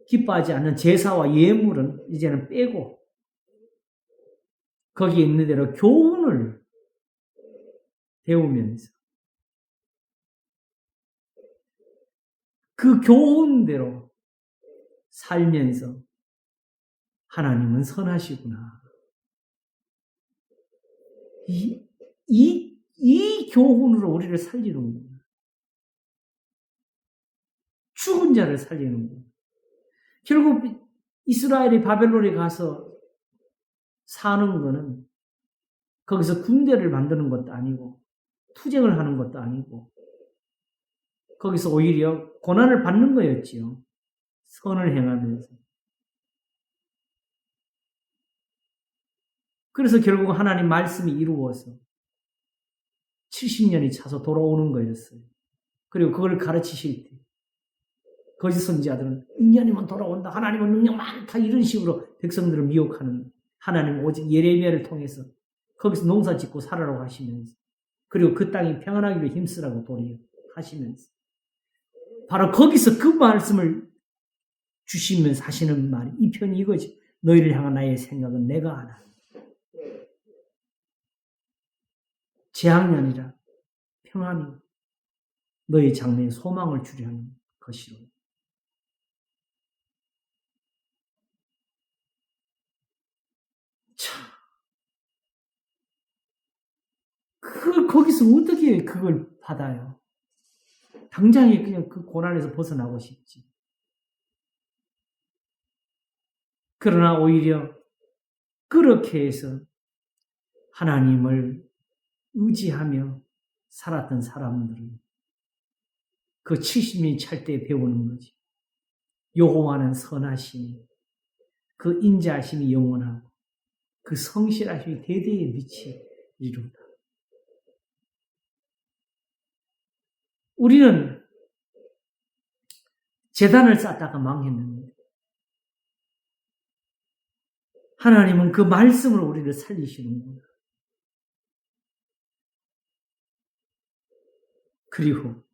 기뻐하지 않는 제사와 예물은 이제는 빼고 거기에 있는 대로 교훈을 배우면서 그 교훈대로 살면서 하나님은 선하시구나. 이 교훈으로 우리를 살리는구나. 죽은 자를 살리는구나. 결국 이스라엘이 바벨론에 가서 사는 거는 거기서 군대를 만드는 것도 아니고 투쟁을 하는 것도 아니고 거기서 오히려 고난을 받는 거였지요. 선을 행하면서. 그래서 결국 하나님 말씀이 이루어서 70년이 차서 돌아오는 거였어요. 그리고 그걸 가르치실 때 거짓 선지자들은 인년이면 돌아온다. 하나님은 능력 많다. 이런 식으로 백성들을 미혹하는 하나님 오직 예레미야를 통해서 거기서 농사 짓고 살아라고 하시면서 그리고 그 땅이 평안하기를 힘쓰라고 도리어 하시면서 바로 거기서 그 말씀을 주시면서 하시는 말이 이 편이 이거지. 너희를 향한 나의 생각은 내가 하나. 재앙이 아니라 평안이 너희 장래에 소망을 주려 하는 것이로. 참. 거기서 어떻게 그걸 받아요? 당장에 그냥 그 고난에서 벗어나고 싶지. 그러나 오히려 그렇게 해서 하나님을 의지하며 살았던 사람들은 그 70년이 찰 때 배우는 거지. 여호와는 선하시니 그 인자하심이 영원하고 그 성실하심이 대대에 미치리로다. 우리는 제단을 쌓다가 망했는데 하나님은 그 말씀을 우리를 살리시는구나. 그리고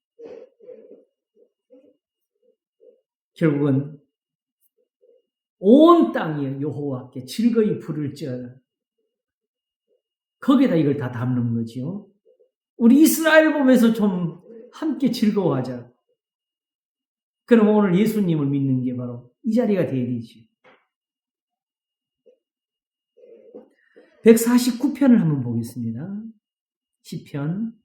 결국은 온 땅이 여호와께 즐거이 부를 줄 거기에다 이걸 다 담는 거지요. 우리 이스라엘 보면서 좀 함께 즐거워하자. 그럼 오늘 예수님을 믿는 게 바로 이 자리가 돼야 되지. 149편을 한번 보겠습니다. 시편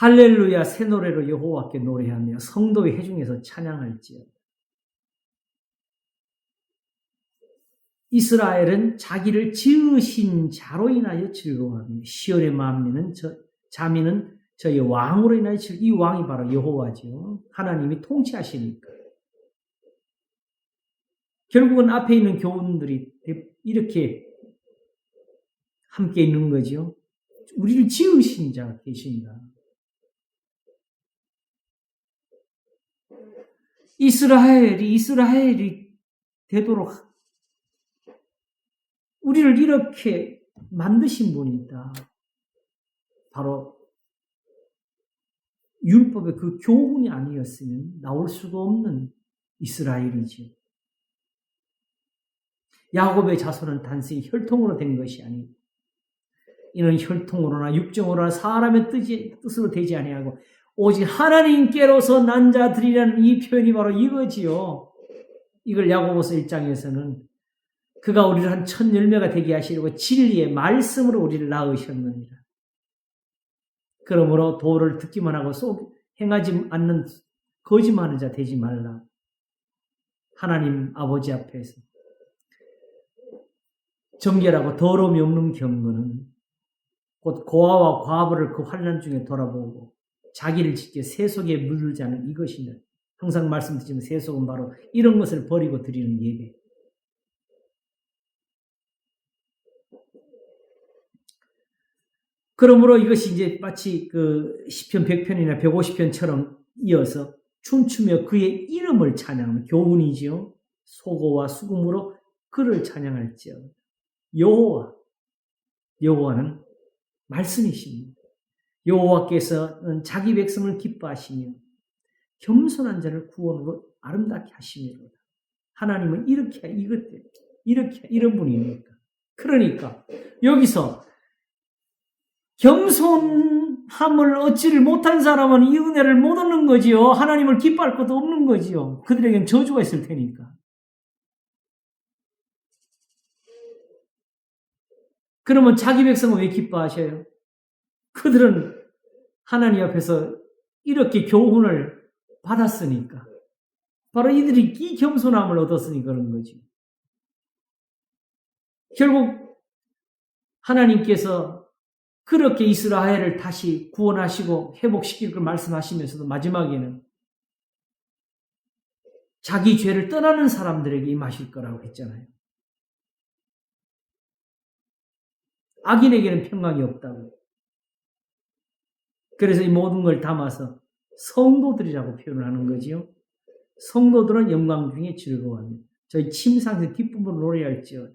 할렐루야 새 노래로 여호와께 노래하며 성도의 회중에서 찬양할지어다. 이스라엘은 자기를 지으신 자로 인하여 즐거워하며 시온의 자민은 저의 왕으로 인하여 이 왕이 바로 여호와지요. 하나님이 통치하시니까. 결국은 앞에 있는 교훈들이 이렇게 함께 있는 거죠. 우리를 지으신 자 계신다. 이스라엘이 되도록 우리를 이렇게 만드신 분이 있다. 바로 율법의 그 교훈이 아니었으면 나올 수가 없는 이스라엘이지. 야곱의 자손은 단순히 혈통으로 된 것이 아니고 이는 혈통으로나 육정으로나 사람의 뜻으로 되지 아니하고 오직 하나님께로서 난 자들이라는 이 표현이 바로 이거지요. 이걸 야고보서 1장에서는 그가 우리를 한 첫 열매가 되게 하시려고 진리의 말씀으로 우리를 낳으셨느니라. 그러므로 도를 듣기만 하고 행하지 않는 거짓말하는 자 되지 말라. 하나님 아버지 앞에서 정결하고 더러움이 없는 경건은 곧 고아와 과부를 그 환난 중에 돌아보고 자기를 지켜 세속에 물들지 않은 이것이냐. 항상 말씀드리지만 세속은 바로 이런 것을 버리고 드리는 예배. 그러므로 이것이 이제 마치 그 시편 100편이나 150편처럼 이어서 춤추며 그의 이름을 찬양하는 교훈이지요. 소고와 수금으로 그를 찬양할지어다. 여호와는 말씀이십니다. 여호와께서는 자기 백성을 기뻐하시며 겸손한 자를 구원으로 아름답게 하시미로다. 하나님은 이런 분이니까. 그러니까 여기서 겸손함을 얻지를 못한 사람은 이 은혜를 못 얻는 거지요. 하나님을 기뻐할 것도 없는 거지요. 그들에겐 저주가 있을 테니까. 그러면 자기 백성은 왜 기뻐하셔요? 그들은 하나님 앞에서 이렇게 교훈을 받았으니까. 바로 이들이 이 겸손함을 얻었으니 그런 거지. 결국 하나님께서 그렇게 이스라엘을 다시 구원하시고 회복시킬 걸 말씀하시면서도 마지막에는 자기 죄를 떠나는 사람들에게 임하실 거라고 했잖아요. 악인에게는 평강이 없다고. 그래서 이 모든 걸 담아서 성도들이라고 표현을 하는 거지요. 성도들은 영광 중에 즐거워하며 저희 침상에서 기쁨으로 노래할지어다.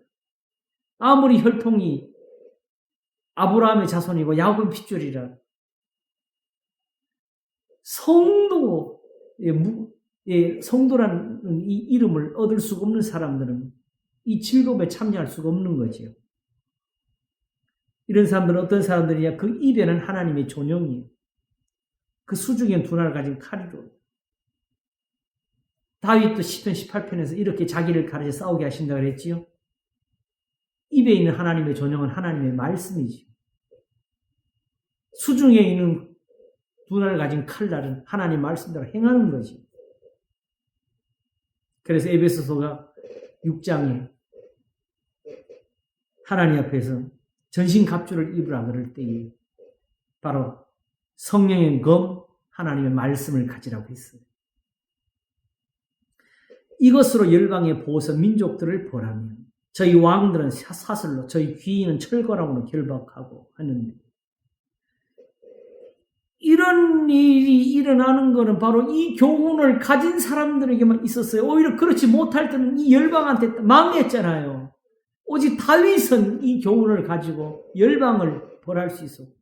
아무리 혈통이 아브라함의 자손이고 야곱의 핏줄이라 성도라는 이 이름을 얻을 수가 없는 사람들은 이 즐거움에 참여할 수가 없는 거지요. 이런 사람들은 어떤 사람들이냐? 그 입에는 하나님의 존영이에요. 그 수중엔 두날 가진 칼이로. 다윗도 시편 18편에서 이렇게 자기를 가르쳐 싸우게 하신다고 그랬지요. 입에 있는 하나님의 존영은 하나님의 말씀이지요. 수중에 있는 두날 가진 칼날은 하나님의 말씀대로 행하는 거지. 그래서 에베소서가 6장에 하나님 앞에서 전신갑주를 입으라 그럴 때에 바로 성령의 검 하나님의 말씀을 가지라고 했어요. 이것으로 열방의 보호서 민족들을 벌하며 저희 왕들은 사슬로 저희 귀인은 철거람으로 결박하고 하는데 이런 일이 일어나는 것은 바로 이 교훈을 가진 사람들에게만 있었어요. 오히려 그렇지 못할 때는 이 열방한테 망했잖아요. 오직 다윗은 이 교훈을 가지고 열방을 벌할 수 있었고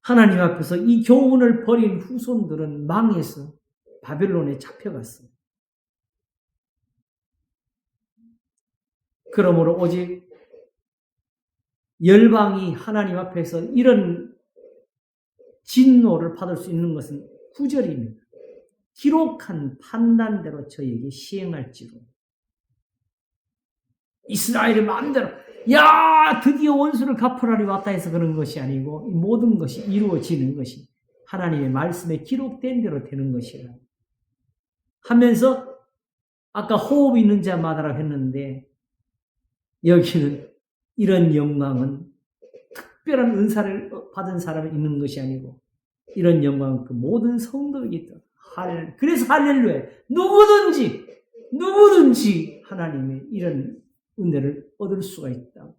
하나님 앞에서 이 교훈을 버린 후손들은 망해서 바벨론에 잡혀갔어요. 그러므로 오직 열방이 하나님 앞에서 이런 진노를 받을 수 있는 것은 9절입니다. 기록한 판단대로 저에게 시행할지로. 이스라엘의 마음대로 야 드디어 원수를 갚으라리 왔다 해서 그런 것이 아니고 이 모든 것이 이루어지는 것이 하나님의 말씀에 기록된 대로 되는 것이라 하면서 아까 호흡 있는 자마다라 했는데 여기는 이런 영광은 특별한 은사를 받은 사람이 있는 것이 아니고 이런 영광은 그 모든 성도에게 있다. 그래서 할렐루야. 누구든지 하나님의 이런 은혜를 얻을 수가 있다.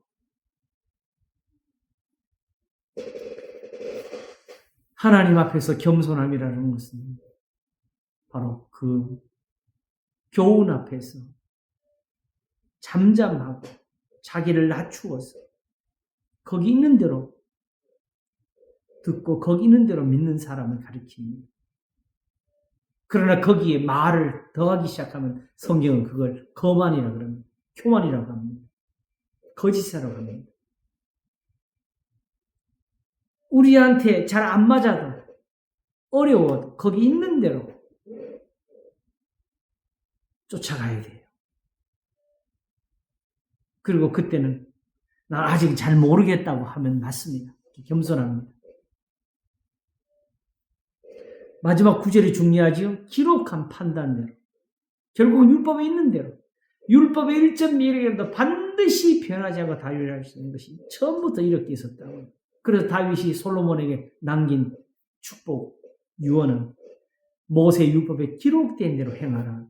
하나님 앞에서 겸손함이라는 것은 바로 그 교훈 앞에서 잠잠하고 자기를 낮추어서 거기 있는 대로 듣고 거기 있는 대로 믿는 사람을 가리킵니다. 그러나 거기에 말을 더하기 시작하면 성경은 그걸 거만이라고 합니다. 교만이라고 합니다. 거짓이라고 합니다. 우리한테 잘 안 맞아도 어려워도 거기 있는 대로 쫓아가야 돼요. 그리고 그때는 나 아직 잘 모르겠다고 하면 맞습니다. 겸손합니다. 마지막 구절이 중요하지요. 기록한 판단대로. 결국은 율법에 있는 대로. 율법의 1.1에도 반드시 변하지 않고 다윗할 수 있는 것이 처음부터 이렇게 있었다고. 그래서 다윗이 솔로몬에게 남긴 축복, 유언은 모세 율법에 기록된 대로 행하라.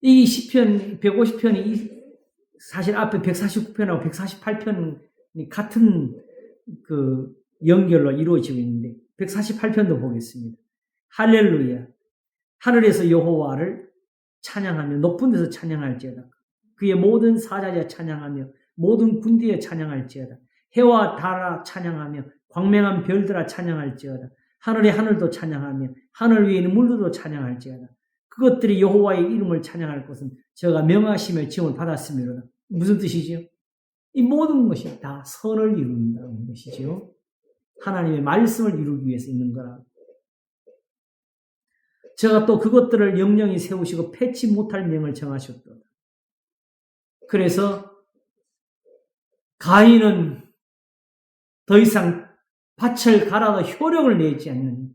이 시편 150편이 사실 앞에 149편하고 148편이 같은 그 연결로 이루어지고 있는데 148편도 보겠습니다. 할렐루야. 하늘에서 여호와를 찬양하며 높은 데서 찬양할지어다. 그의 모든 사자자 찬양하며 모든 군대에 찬양할지어다. 해와 달아 찬양하며 광명한 별들아 찬양할지어다. 하늘의 하늘도 찬양하며 하늘 위에 있는 물들도 찬양할지어다. 그것들이 여호와의 이름을 찬양할 것은 저가 명하심의 지음을 받았음이로다. 무슨 뜻이지요? 이 모든 것이 다 선을 이룬다는 것이지요. 하나님의 말씀을 이루기 위해서 있는 거라. 제가 또 그것들을 영영히 세우시고 패치 못할 명을 정하셨다. 그래서 가인은 더 이상 밭을 갈아도 효력을 내지 않는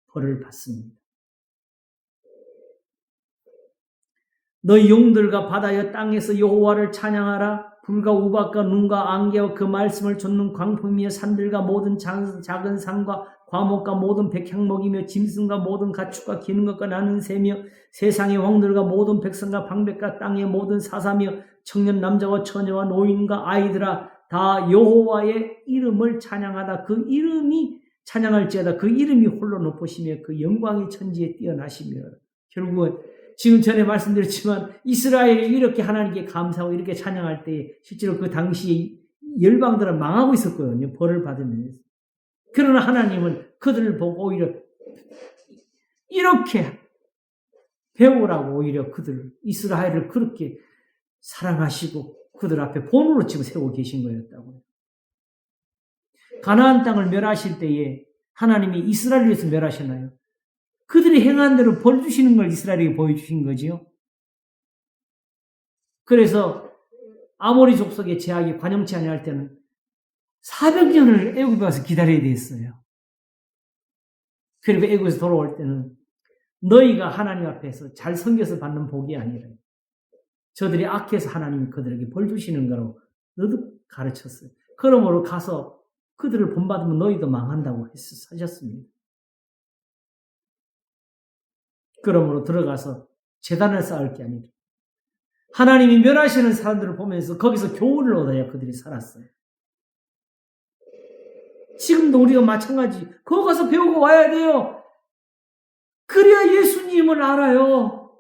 벌을 받습니다. 너희 용들과 바다여 땅에서 여호와를 찬양하라. 불과 우박과 눈과 안개와 그 말씀을 좇는 광풍이며 산들과 모든 작은 산과 과목과 모든 백향목이며 짐승과 모든 가축과 기는 것과 나는 새며 세상의 왕들과 모든 백성과 방백과 땅의 모든 사사며 청년 남자와 처녀와 노인과 아이들아 다 여호와의 이름을 찬양하다. 그 이름이 찬양할지어다. 그 이름이 홀로 높으시며 그 영광이 천지에 뛰어나시며. 결국은 지금 전에 말씀드렸지만 이스라엘이 이렇게 하나님께 감사하고 이렇게 찬양할 때 실제로 그 당시에 열방들은 망하고 있었거든요. 벌을 받으면서. 그러나 하나님은 그들을 보고 오히려 이렇게 배우라고 오히려 그들을 이스라엘을 그렇게 사랑하시고 그들 앞에 본으로 지금 세우고 계신 거였다고요. 가나안 땅을 멸하실 때에 하나님이 이스라엘을 위해서 멸하셨나요? 그들이 행한 대로 벌 주시는 걸 이스라엘에게 보여주신 거지요. 그래서 아모리 족속의 제약이 관용치 아니할 때는 400년을 애굽에 가서 기다려야 됐어요. 그리고 애굽에서 돌아올 때는 너희가 하나님 앞에서 잘 섬겨서 받는 복이 아니라 저들이 악해서 하나님이 그들에게 벌 주시는 거라고 너도 가르쳤어요. 그러므로 가서 그들을 본받으면 너희도 망한다고 하셨습니다. 그러므로 들어가서 제단을 쌓을 게 아니라 하나님이 멸하시는 사람들을 보면서 거기서 교훈을 얻어야 그들이 살았어요. 지금도 우리가 마찬가지. 거기 가서 배우고 와야 돼요. 그래야 예수님을 알아요.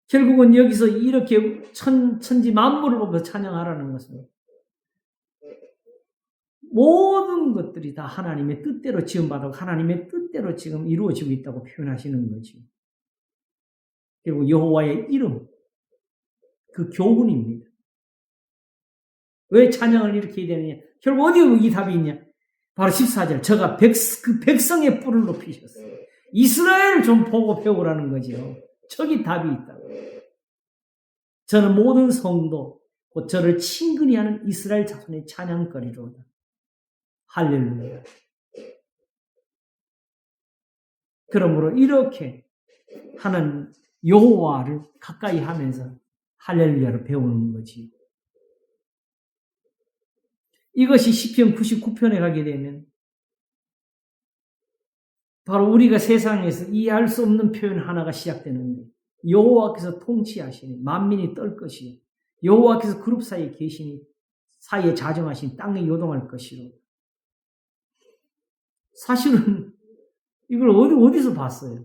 결국은 여기서 이렇게 천지 만물을 보면서 찬양하라는 것은 모든 것들이 다 하나님의 뜻대로 지음받고 하나님의 뜻대로 지금 이루어지고 있다고 표현하시는 거죠. 그리고 여호와의 이름, 그 교훈입니다. 왜 찬양을 이렇게 해야 되느냐? 결국 어디에 이 답이 있냐? 바로 14절. 저가 그 백성의 뿔을 높이셨어요. 이스라엘을 좀 보고 배우라는 거지요. 저기 답이 있다고. 저는 모든 성도, 곧 저를 친근히 하는 이스라엘 자손의 찬양거리로다. 할렐루야. 그러므로 이렇게 하는 여호와를 가까이 하면서 할렐루야를 배우는 거지. 이것이 시편 99편에 가게 되면 바로 우리가 세상에서 이해할 수 없는 표현 하나가 시작되는데, 여호와께서 통치하시니 만민이 떨 것이요 여호와께서 그룹 사이에 계시니 사이에 자정하시니 땅에 요동할 것이요. 사실은 이걸 어디서 봤어요?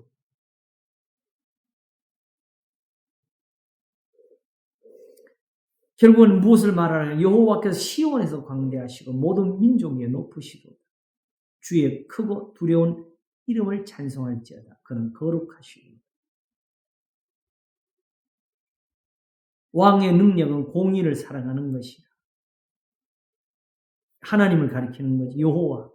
결국은 무엇을 말하냐? 여호와께서 시온에서 광대하시고 모든 민족 위에 높으시고 주의 크고 두려운 이름을 찬송할지어다. 그는 거룩하시고 왕의 능력은 공의를 사랑하는 것이다. 하나님을 가리키는 거지. 여호와.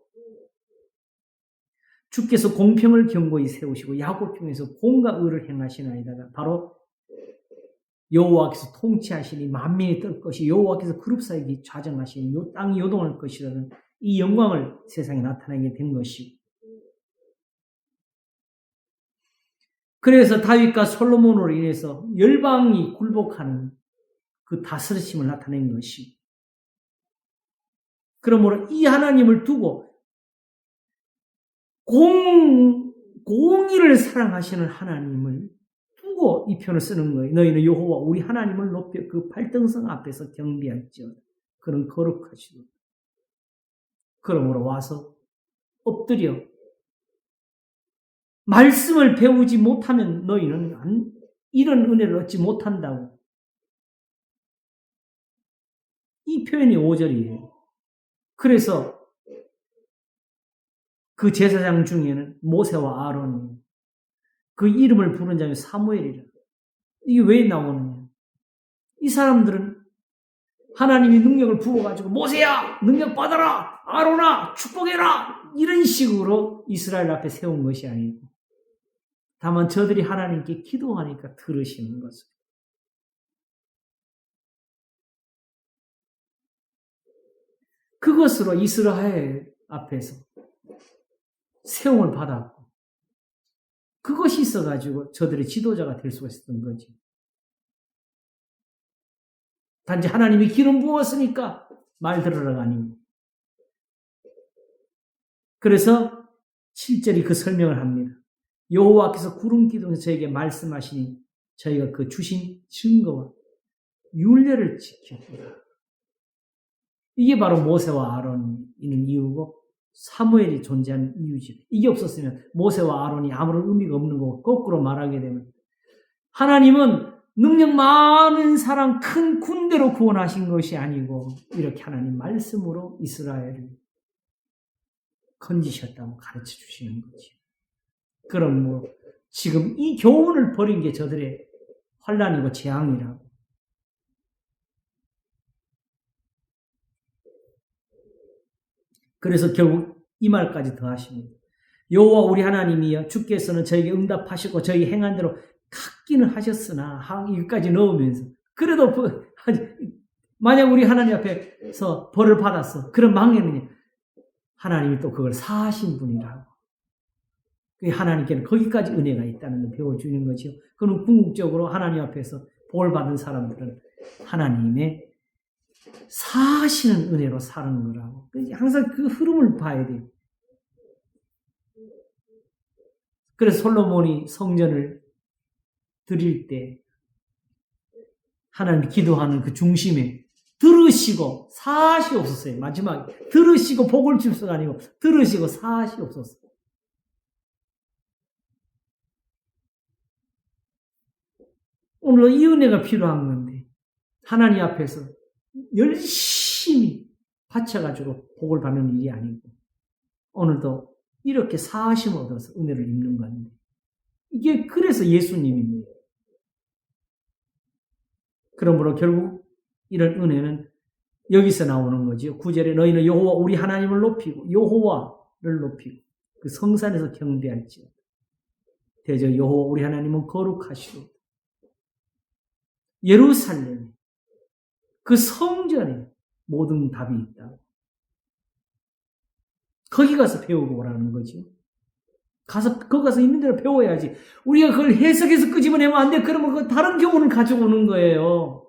주께서 공평을 견고히 세우시고 야곱 중에서 공과 의를 행하시나이다. 바로 여호와께서 통치하시니 만민이 떨 것이 여호와께서 그룹 사이에 좌정하시니 땅이 요동할 것이라는 이 영광을 세상에 나타내게 된 것이고, 그래서 다윗과 솔로몬으로 인해서 열방이 굴복하는 그 다스리심을 나타낸 것이, 그러므로 이 하나님을 두고 공의를 사랑하시는 하나님을 두고 이 편을 쓰는 거예요. 너희는 여호와 우리 하나님을 높여 그 발등성 앞에서 경배할지어다. 그는 거룩하시도다. 그러므로 와서 엎드려 말씀을 배우지 못하면 너희는 이런 은혜를 얻지 못한다고. 이 표현이 5절이에요. 그래서 그 제사장 중에는 모세와 아론이 그 이름을 부른 자는 사무엘이라. 이게 왜 나오느냐? 이 사람들은 하나님이 능력을 부어가지고 모세야 능력 받아라, 아론아 축복해라, 이런 식으로 이스라엘 앞에 세운 것이 아니고, 다만 저들이 하나님께 기도하니까 들으시는 것을. 그것으로 이스라엘 앞에서 세움을 받았고, 그것이 있어가지고 저들의 지도자가 될 수가 있었던 거지. 단지 하나님이 기름 부었으니까 말 들으라가 아니고. 그래서 7절이 그 설명을 합니다. 여호와께서 구름 기둥에서 저에게 말씀하시니 저희가 그 주신 증거와 율례를 지켰다. 이게 바로 모세와 아론이 있는 이유고 사무엘이 존재하는 이유지. 이게 없었으면 모세와 아론이 아무런 의미가 없는 거고, 거꾸로 말하게 되면 하나님은 능력 많은 사람 큰 군대로 구원하신 것이 아니고 이렇게 하나님 말씀으로 이스라엘을 건지셨다고 가르쳐 주시는 거지. 그럼 뭐 지금 이 교훈을 버린 게 저들의 환난이고 재앙이라고. 그래서 결국 이 말까지 더하십니다. 여호와 우리 하나님이여 주께서는 저에게 응답하시고 저희 행한 대로 갚기는 하셨으나, 여기까지 넣으면서 그래도 만약 우리 하나님 앞에서 벌을 받았어. 그럼 망했느냐? 하나님이 또 그걸 사하신 분이라고. 하나님께는 거기까지 은혜가 있다는 걸 배워주는 거죠. 그럼 궁극적으로 하나님 앞에서 볼 받은 사람들은 하나님의 사하시는 은혜로 사는 거라고. 항상 그 흐름을 봐야 돼요. 그래서 솔로몬이 성전을 드릴 때 하나님 기도하는 그 중심에 들으시고 사하시옵소서. 마지막에 들으시고 복을 주소가 아니고 들으시고 사하시옵소서. 오늘 이 은혜가 필요한 건데 하나님 앞에서 열심히 바쳐가지고 복을 받는 일이 아니고 오늘도 이렇게 사하심을 얻어서 은혜를 입는 건데, 이게 그래서 예수님입니다. 그러므로 결국 이런 은혜는 여기서 나오는 거죠. 9절에 너희는 여호와 우리 하나님을 높이고 여호와를 높이고 그 성산에서 경배할지어다. 대저 여호와 우리 하나님은 거룩하시고 예루살렘 그 성전에 모든 답이 있다. 거기 가서 배우고 오라는 거죠. 거기 가서 있는 대로 배워야지. 우리가 그걸 해석해서 끄집어내면 안 돼. 그러면 그 다른 교훈을 가져오는 거예요.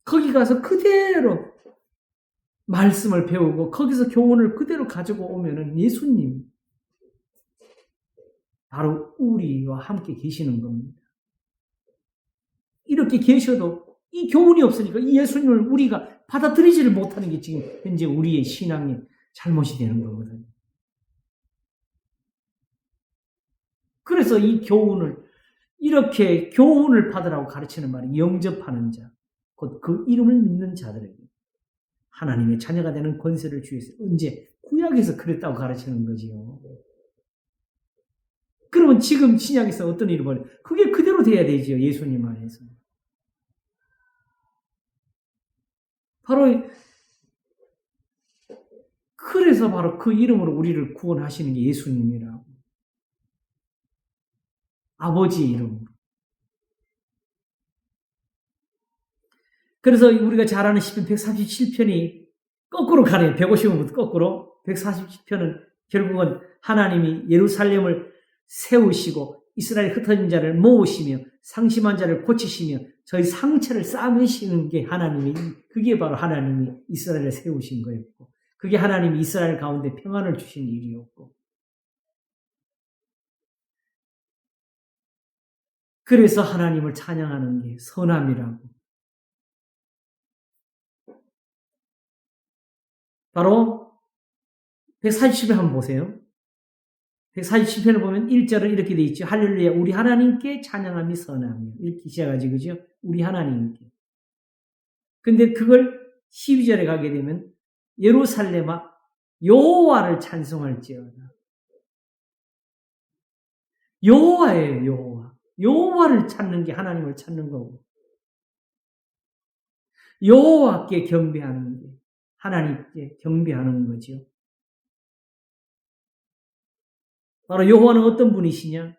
거기 가서 그대로 말씀을 배우고 거기서 교훈을 그대로 가지고 오면은 예수님 바로 우리와 함께 계시는 겁니다. 이렇게 계셔도 이 교훈이 없으니까 이 예수님을 우리가 받아들이지를 못하는 게 지금 현재 우리의 신앙의 잘못이 되는 거거든요. 그래서 이 교훈을 이렇게 교훈을 받으라고 가르치는 말이 영접하는 자, 곧 그 이름을 믿는 자들에게 하나님의 자녀가 되는 권세를 주셨어요. 언제? 구약에서 그랬다고 가르치는 거지요. 그러면 지금 신약에서 어떤 일을 벌여요? 그게 그대로 돼야 되지요. 예수님 안에서. 바로 그래서 바로 그 이름으로 우리를 구원하시는 게 예수님이라고. 아버지 이름으로. 그래서 우리가 잘 아는 시편 147편이 거꾸로 가네요. 150편부터 거꾸로. 147편은 결국은 하나님이 예루살렘을 세우시고 이스라엘 흩어진 자를 모으시며 상심한 자를 고치시며 저희 상처를 싸매시는 게 하나님이, 그게 바로 하나님이 이스라엘을 세우신 거였고, 그게 하나님이 이스라엘 가운데 평안을 주신 일이었고, 그래서 하나님을 찬양하는 게 선함이라고. 바로 147편 한번 보세요. 147편을 보면 1절은 이렇게 돼 있죠. 할렐루야 우리 하나님께 찬양함이 선함이요. 이렇게 시작하지, 그죠? 우리 하나님께. 근데 그걸 12절에 가게 되면 예루살렘아 여호와를 찬송할지어다. 여호와예요. 여호와. 여호와를 찾는 게 하나님을 찾는 거고, 여호와께 경배하는 게 하나님께 경배하는 거죠. 바로 여호와는 어떤 분이시냐?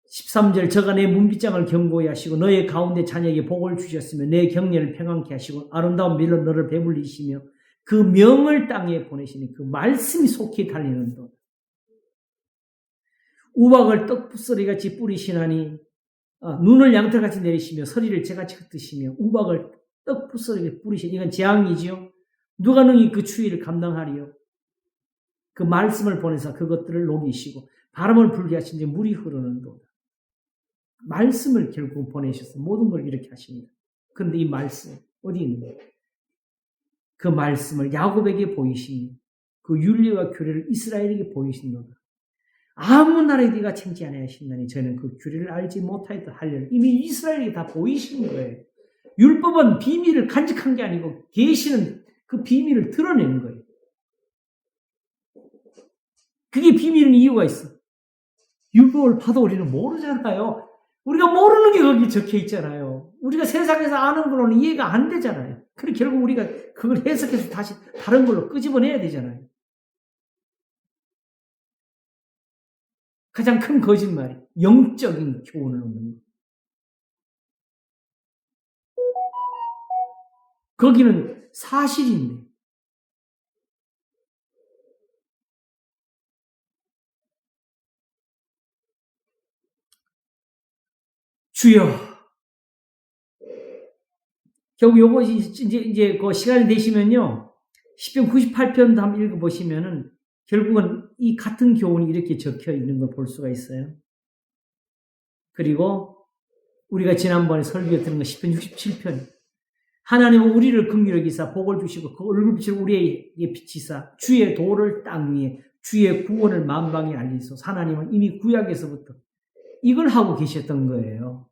13절 저가 내 문빗장을 견고히 하시고 너의 가운데 자녀에게 복을 주셨으며 내 경례를 평안케 하시고 아름다운 밀로 너를 배불리시며 그 명을 땅에 보내시니 그 말씀이 속히 달리는 것. 우박을 떡부스러기같이 뿌리시나니 눈을 양털같이 내리시며 서리를 재같이 흩으시며 우박을 떡부스러기 뿌리시니 이건 재앙이지요. 누가 능히 그 추위를 감당하리요? 그 말씀을 보내서 그것들을 녹이시고 바람을 불게 하신 지 물이 흐르는 도다. 말씀을 결국 보내셔서 모든 걸 이렇게 하십니다. 그런데 이 말씀 어디 있는 거예요? 그 말씀을 야곱에게 보이시니 그 윤리와 규례를 이스라엘에게 보이신도다. 아무 나라에 네가 참지 아니하신다니 저는 그 규례를 알지 못하였다 할렐루야. 이미 이스라엘에게 다 보이신 거예요. 율법은 비밀을 간직한 게 아니고 계시는 그 비밀을 드러내는 거예요. 그게 비밀인 이유가 있어. 율법을 봐도 우리는 모르잖아요. 우리가 모르는 게 거기 적혀 있잖아요. 우리가 세상에서 아는 걸로는 이해가 안 되잖아요. 그래 결국 우리가 그걸 해석해서 다시 다른 걸로 끄집어내야 되잖아요. 가장 큰 거짓말이 영적인 교훈을 얻는 거. 거기는 사실인데 주여. 결국 요거 이제 그 시간이 되시면요. 10편 98편도 한번 읽어보시면은 결국은 이 같은 교훈이 이렇게 적혀 있는 걸 볼 수가 있어요. 그리고 우리가 지난번에 설교에 들은 거 10편 67편. 하나님은 우리를 긍휼히 여기사 복을 주시고 그 얼굴빛을 우리에게 비치사 주의 도를 땅 위에 주의 구원을 만방에 알리소서. 하나님은 이미 구약에서부터 이걸 하고 계셨던 거예요.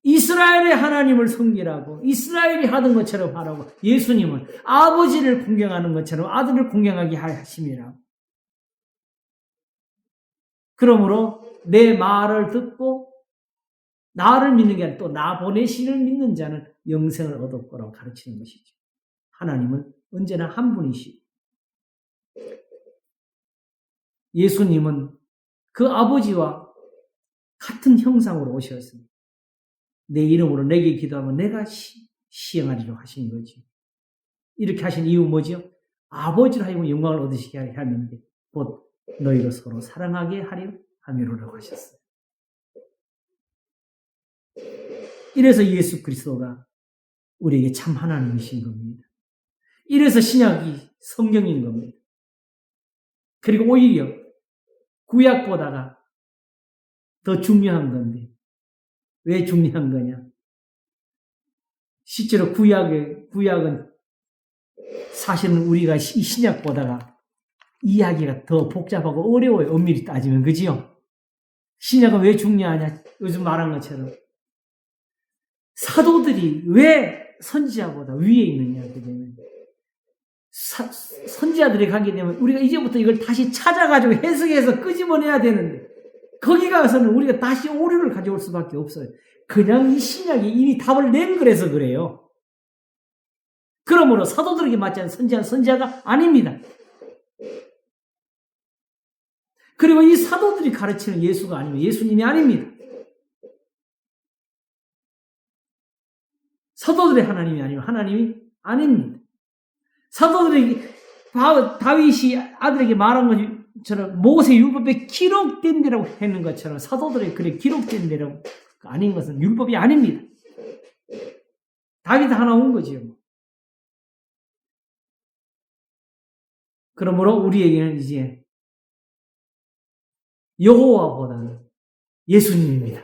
이스라엘의 하나님을 섬기라고 이스라엘이 하던 것처럼 하라고 예수님은 아버지를 공경하는 것처럼 아들을 공경하게 하심이라고. 그러므로 내 말을 듣고 나를 믿는 게 아니라 또 나 보내시를 믿는 자는 영생을 얻을 거라고 가르치는 것이죠. 하나님은 언제나 한 분이시고 예수님은 그 아버지와 같은 형상으로 오셨습니다. 내 이름으로 내게 기도하면 내가 시행하리라고 하신 거죠. 이렇게 하신 이유 뭐죠? 아버지로 하여금 영광을 얻으시게 하는데 곧 너희를 서로 사랑하게 하려 함이로라고 하셨어요. 이래서 예수 그리스도가 우리에게 참 하나님이신 겁니다. 이래서 신약이 성경인 겁니다. 그리고 오히려 구약보다가 더 중요한 건데 왜 중요한 거냐? 실제로 구약은 사실은 우리가 이 신약보다가 이야기가 더 복잡하고 어려워요. 엄밀히 따지면. 그지요? 신약은 왜 중요하냐? 요즘 말한 것처럼 사도들이 왜 선지자보다 위에 있느냐? 그러면 선지자들이 가게 되면 우리가 이제부터 이걸 다시 찾아가지고 해석해서 끄집어내야 되는데 거기 가서는 우리가 다시 오류를 가져올 수밖에 없어요. 그냥 이 신약이 이미 답을 낸 거라서 그래요. 그러므로 사도들에게 맞지 않은 선지자가 아닙니다. 그리고 이 사도들이 가르치는 예수가 아니면 예수님이 아닙니다. 사도들의 하나님이 아니면 하나님이 아닙니다. 사도들에게 다윗이 아들에게 말한 것처럼 모세 율법에 기록된 데라고 했는 것처럼 사도들에게 그래 기록된 데라고 아닌 것은 율법이 아닙니다. 다윗 하나 온 거지요. 그러므로 우리에게는 이제 여호와보다는 예수님입니다.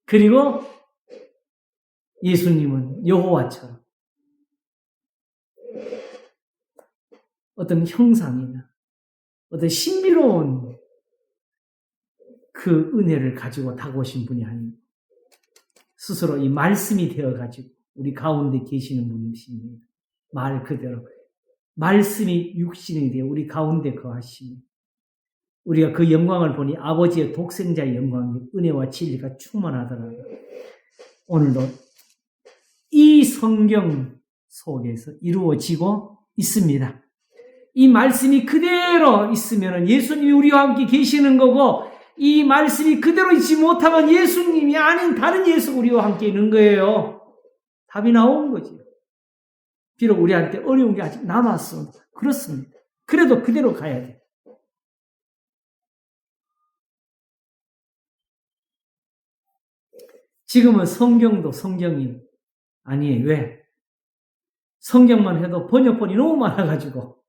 그리고 예수님은 여호와처럼 어떤 형상이나 어떤 신비로운 그 은혜를 가지고 다가오신 분이 아닙니다. 스스로 이 말씀이 되어가지고 우리 가운데 계시는 분이십니다. 말 그대로 말씀이 육신이 되어 우리 가운데 거하시니 우리가 그 영광을 보니 아버지의 독생자의 영광이 은혜와 진리가 충만하더라고요. 오늘도 이 성경 속에서 이루어지고 있습니다. 이 말씀이 그대로 있으면 예수님이 우리와 함께 계시는 거고 이 말씀이 그대로 있지 못하면 예수님이 아닌 다른 예수가 우리와 함께 있는 거예요. 답이 나온 거죠. 비록 우리한테 어려운 게 아직 남았어. 그렇습니다. 그래도 그대로 가야 돼. 지금은 성경도 성경이 아니에요. 왜? 성경만 해도 번역본이 너무 많아가지고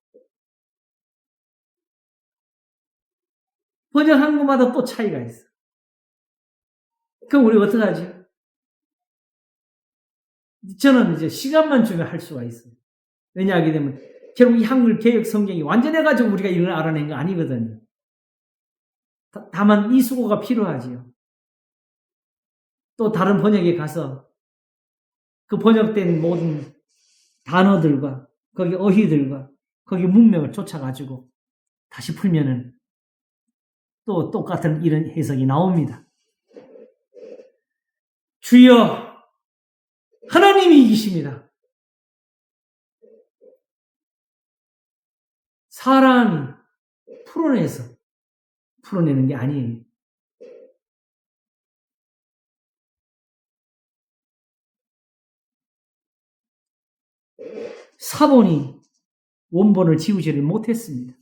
번역한 것마다 또 차이가 있어. 그럼 우리 어떻게 하지? 저는 이제 시간만 주면 할 수가 있어요. 왜냐하게 되면 결국 이 한글 개역 성경이 완전해가지고 우리가 이걸 알아낸 거 아니거든요. 다만 이 수고가 필요하지요. 또 다른 번역에 가서 그 번역된 모든 단어들과 거기 어휘들과 거기 문맥을 쫓아가지고 다시 풀면은 또 똑같은 이런 해석이 나옵니다. 주여 하나님이 이기십니다. 사람이 풀어내는 게 아니에요. 사본이 원본을 지우지를 못했습니다.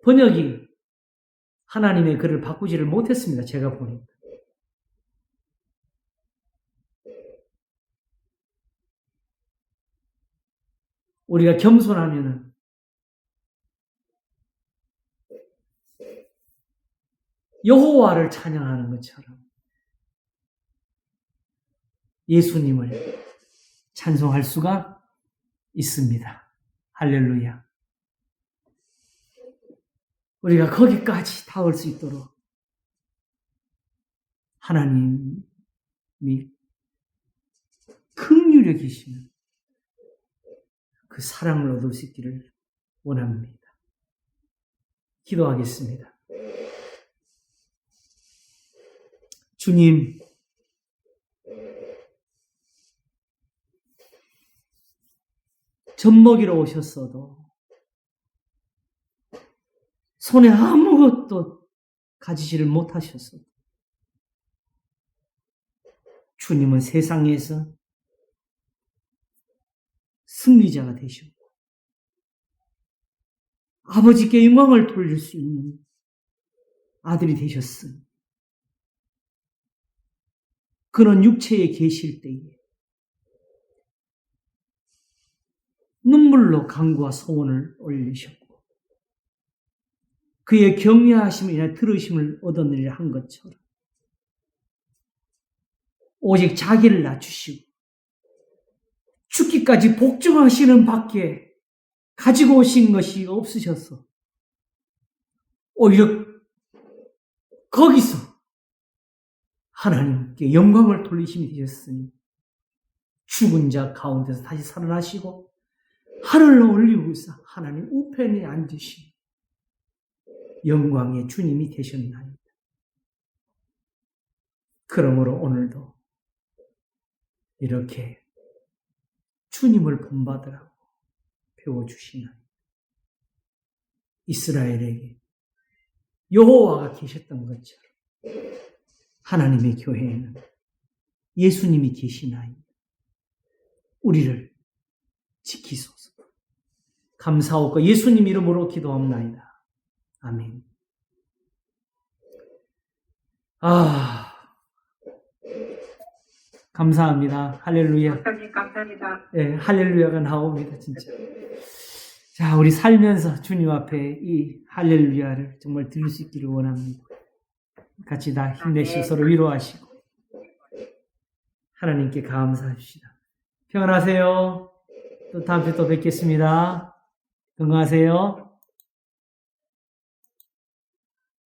번역이 하나님의 글을 바꾸지를 못했습니다. 제가 보니까. 우리가 겸손하면은 여호와를 찬양하는 것처럼 예수님을 찬송할 수가 있습니다. 할렐루야. 우리가 거기까지 닿을 수 있도록 하나님이 긍휼히 계시는 그 사랑을 얻을 수 있기를 원합니다. 기도하겠습니다. 주님, 젖먹이러 오셨어도 손에 아무것도 가지지를 못하셨어도 주님은 세상에서 승리자가 되셨고 아버지께 영광을 돌릴 수 있는 아들이 되셨으니 그는 육체에 계실 때에 눈물로 간구와 소원을 올리셨고 그의 경외하심을 인해 들으심을 얻었느니라 한 것처럼 오직 자기를 낮추시고 죽기까지 복종하시는 밖에 가지고 오신 것이 없으셔서 오히려 거기서 하나님께 영광을 돌리심이 되셨으니 죽은 자 가운데서 다시 살아나시고 하늘로 올리고서 하나님 우편에 앉으신 영광의 주님이 되셨나이다. 그러므로 오늘도 이렇게 주님을 본받으라고 배워주시나이다. 이스라엘에게 여호와가 계셨던 것처럼 하나님의 교회에는 예수님이 계시나이다. 우리를 지키소서. 감사하고 예수님 이름으로 기도합나이다. 아멘. 감사합니다. 할렐루야. 목사님 감사합니다. 네, 할렐루야가 나옵니다, 진짜. 자, 우리 살면서 주님 앞에 이 할렐루야를 정말 드릴 수 있기를 원합니다. 같이 다 힘내시고 서로 위로하시고 하나님께 감사합시다. 평안하세요. 또 다음 주에 또 뵙겠습니다. 건강하세요.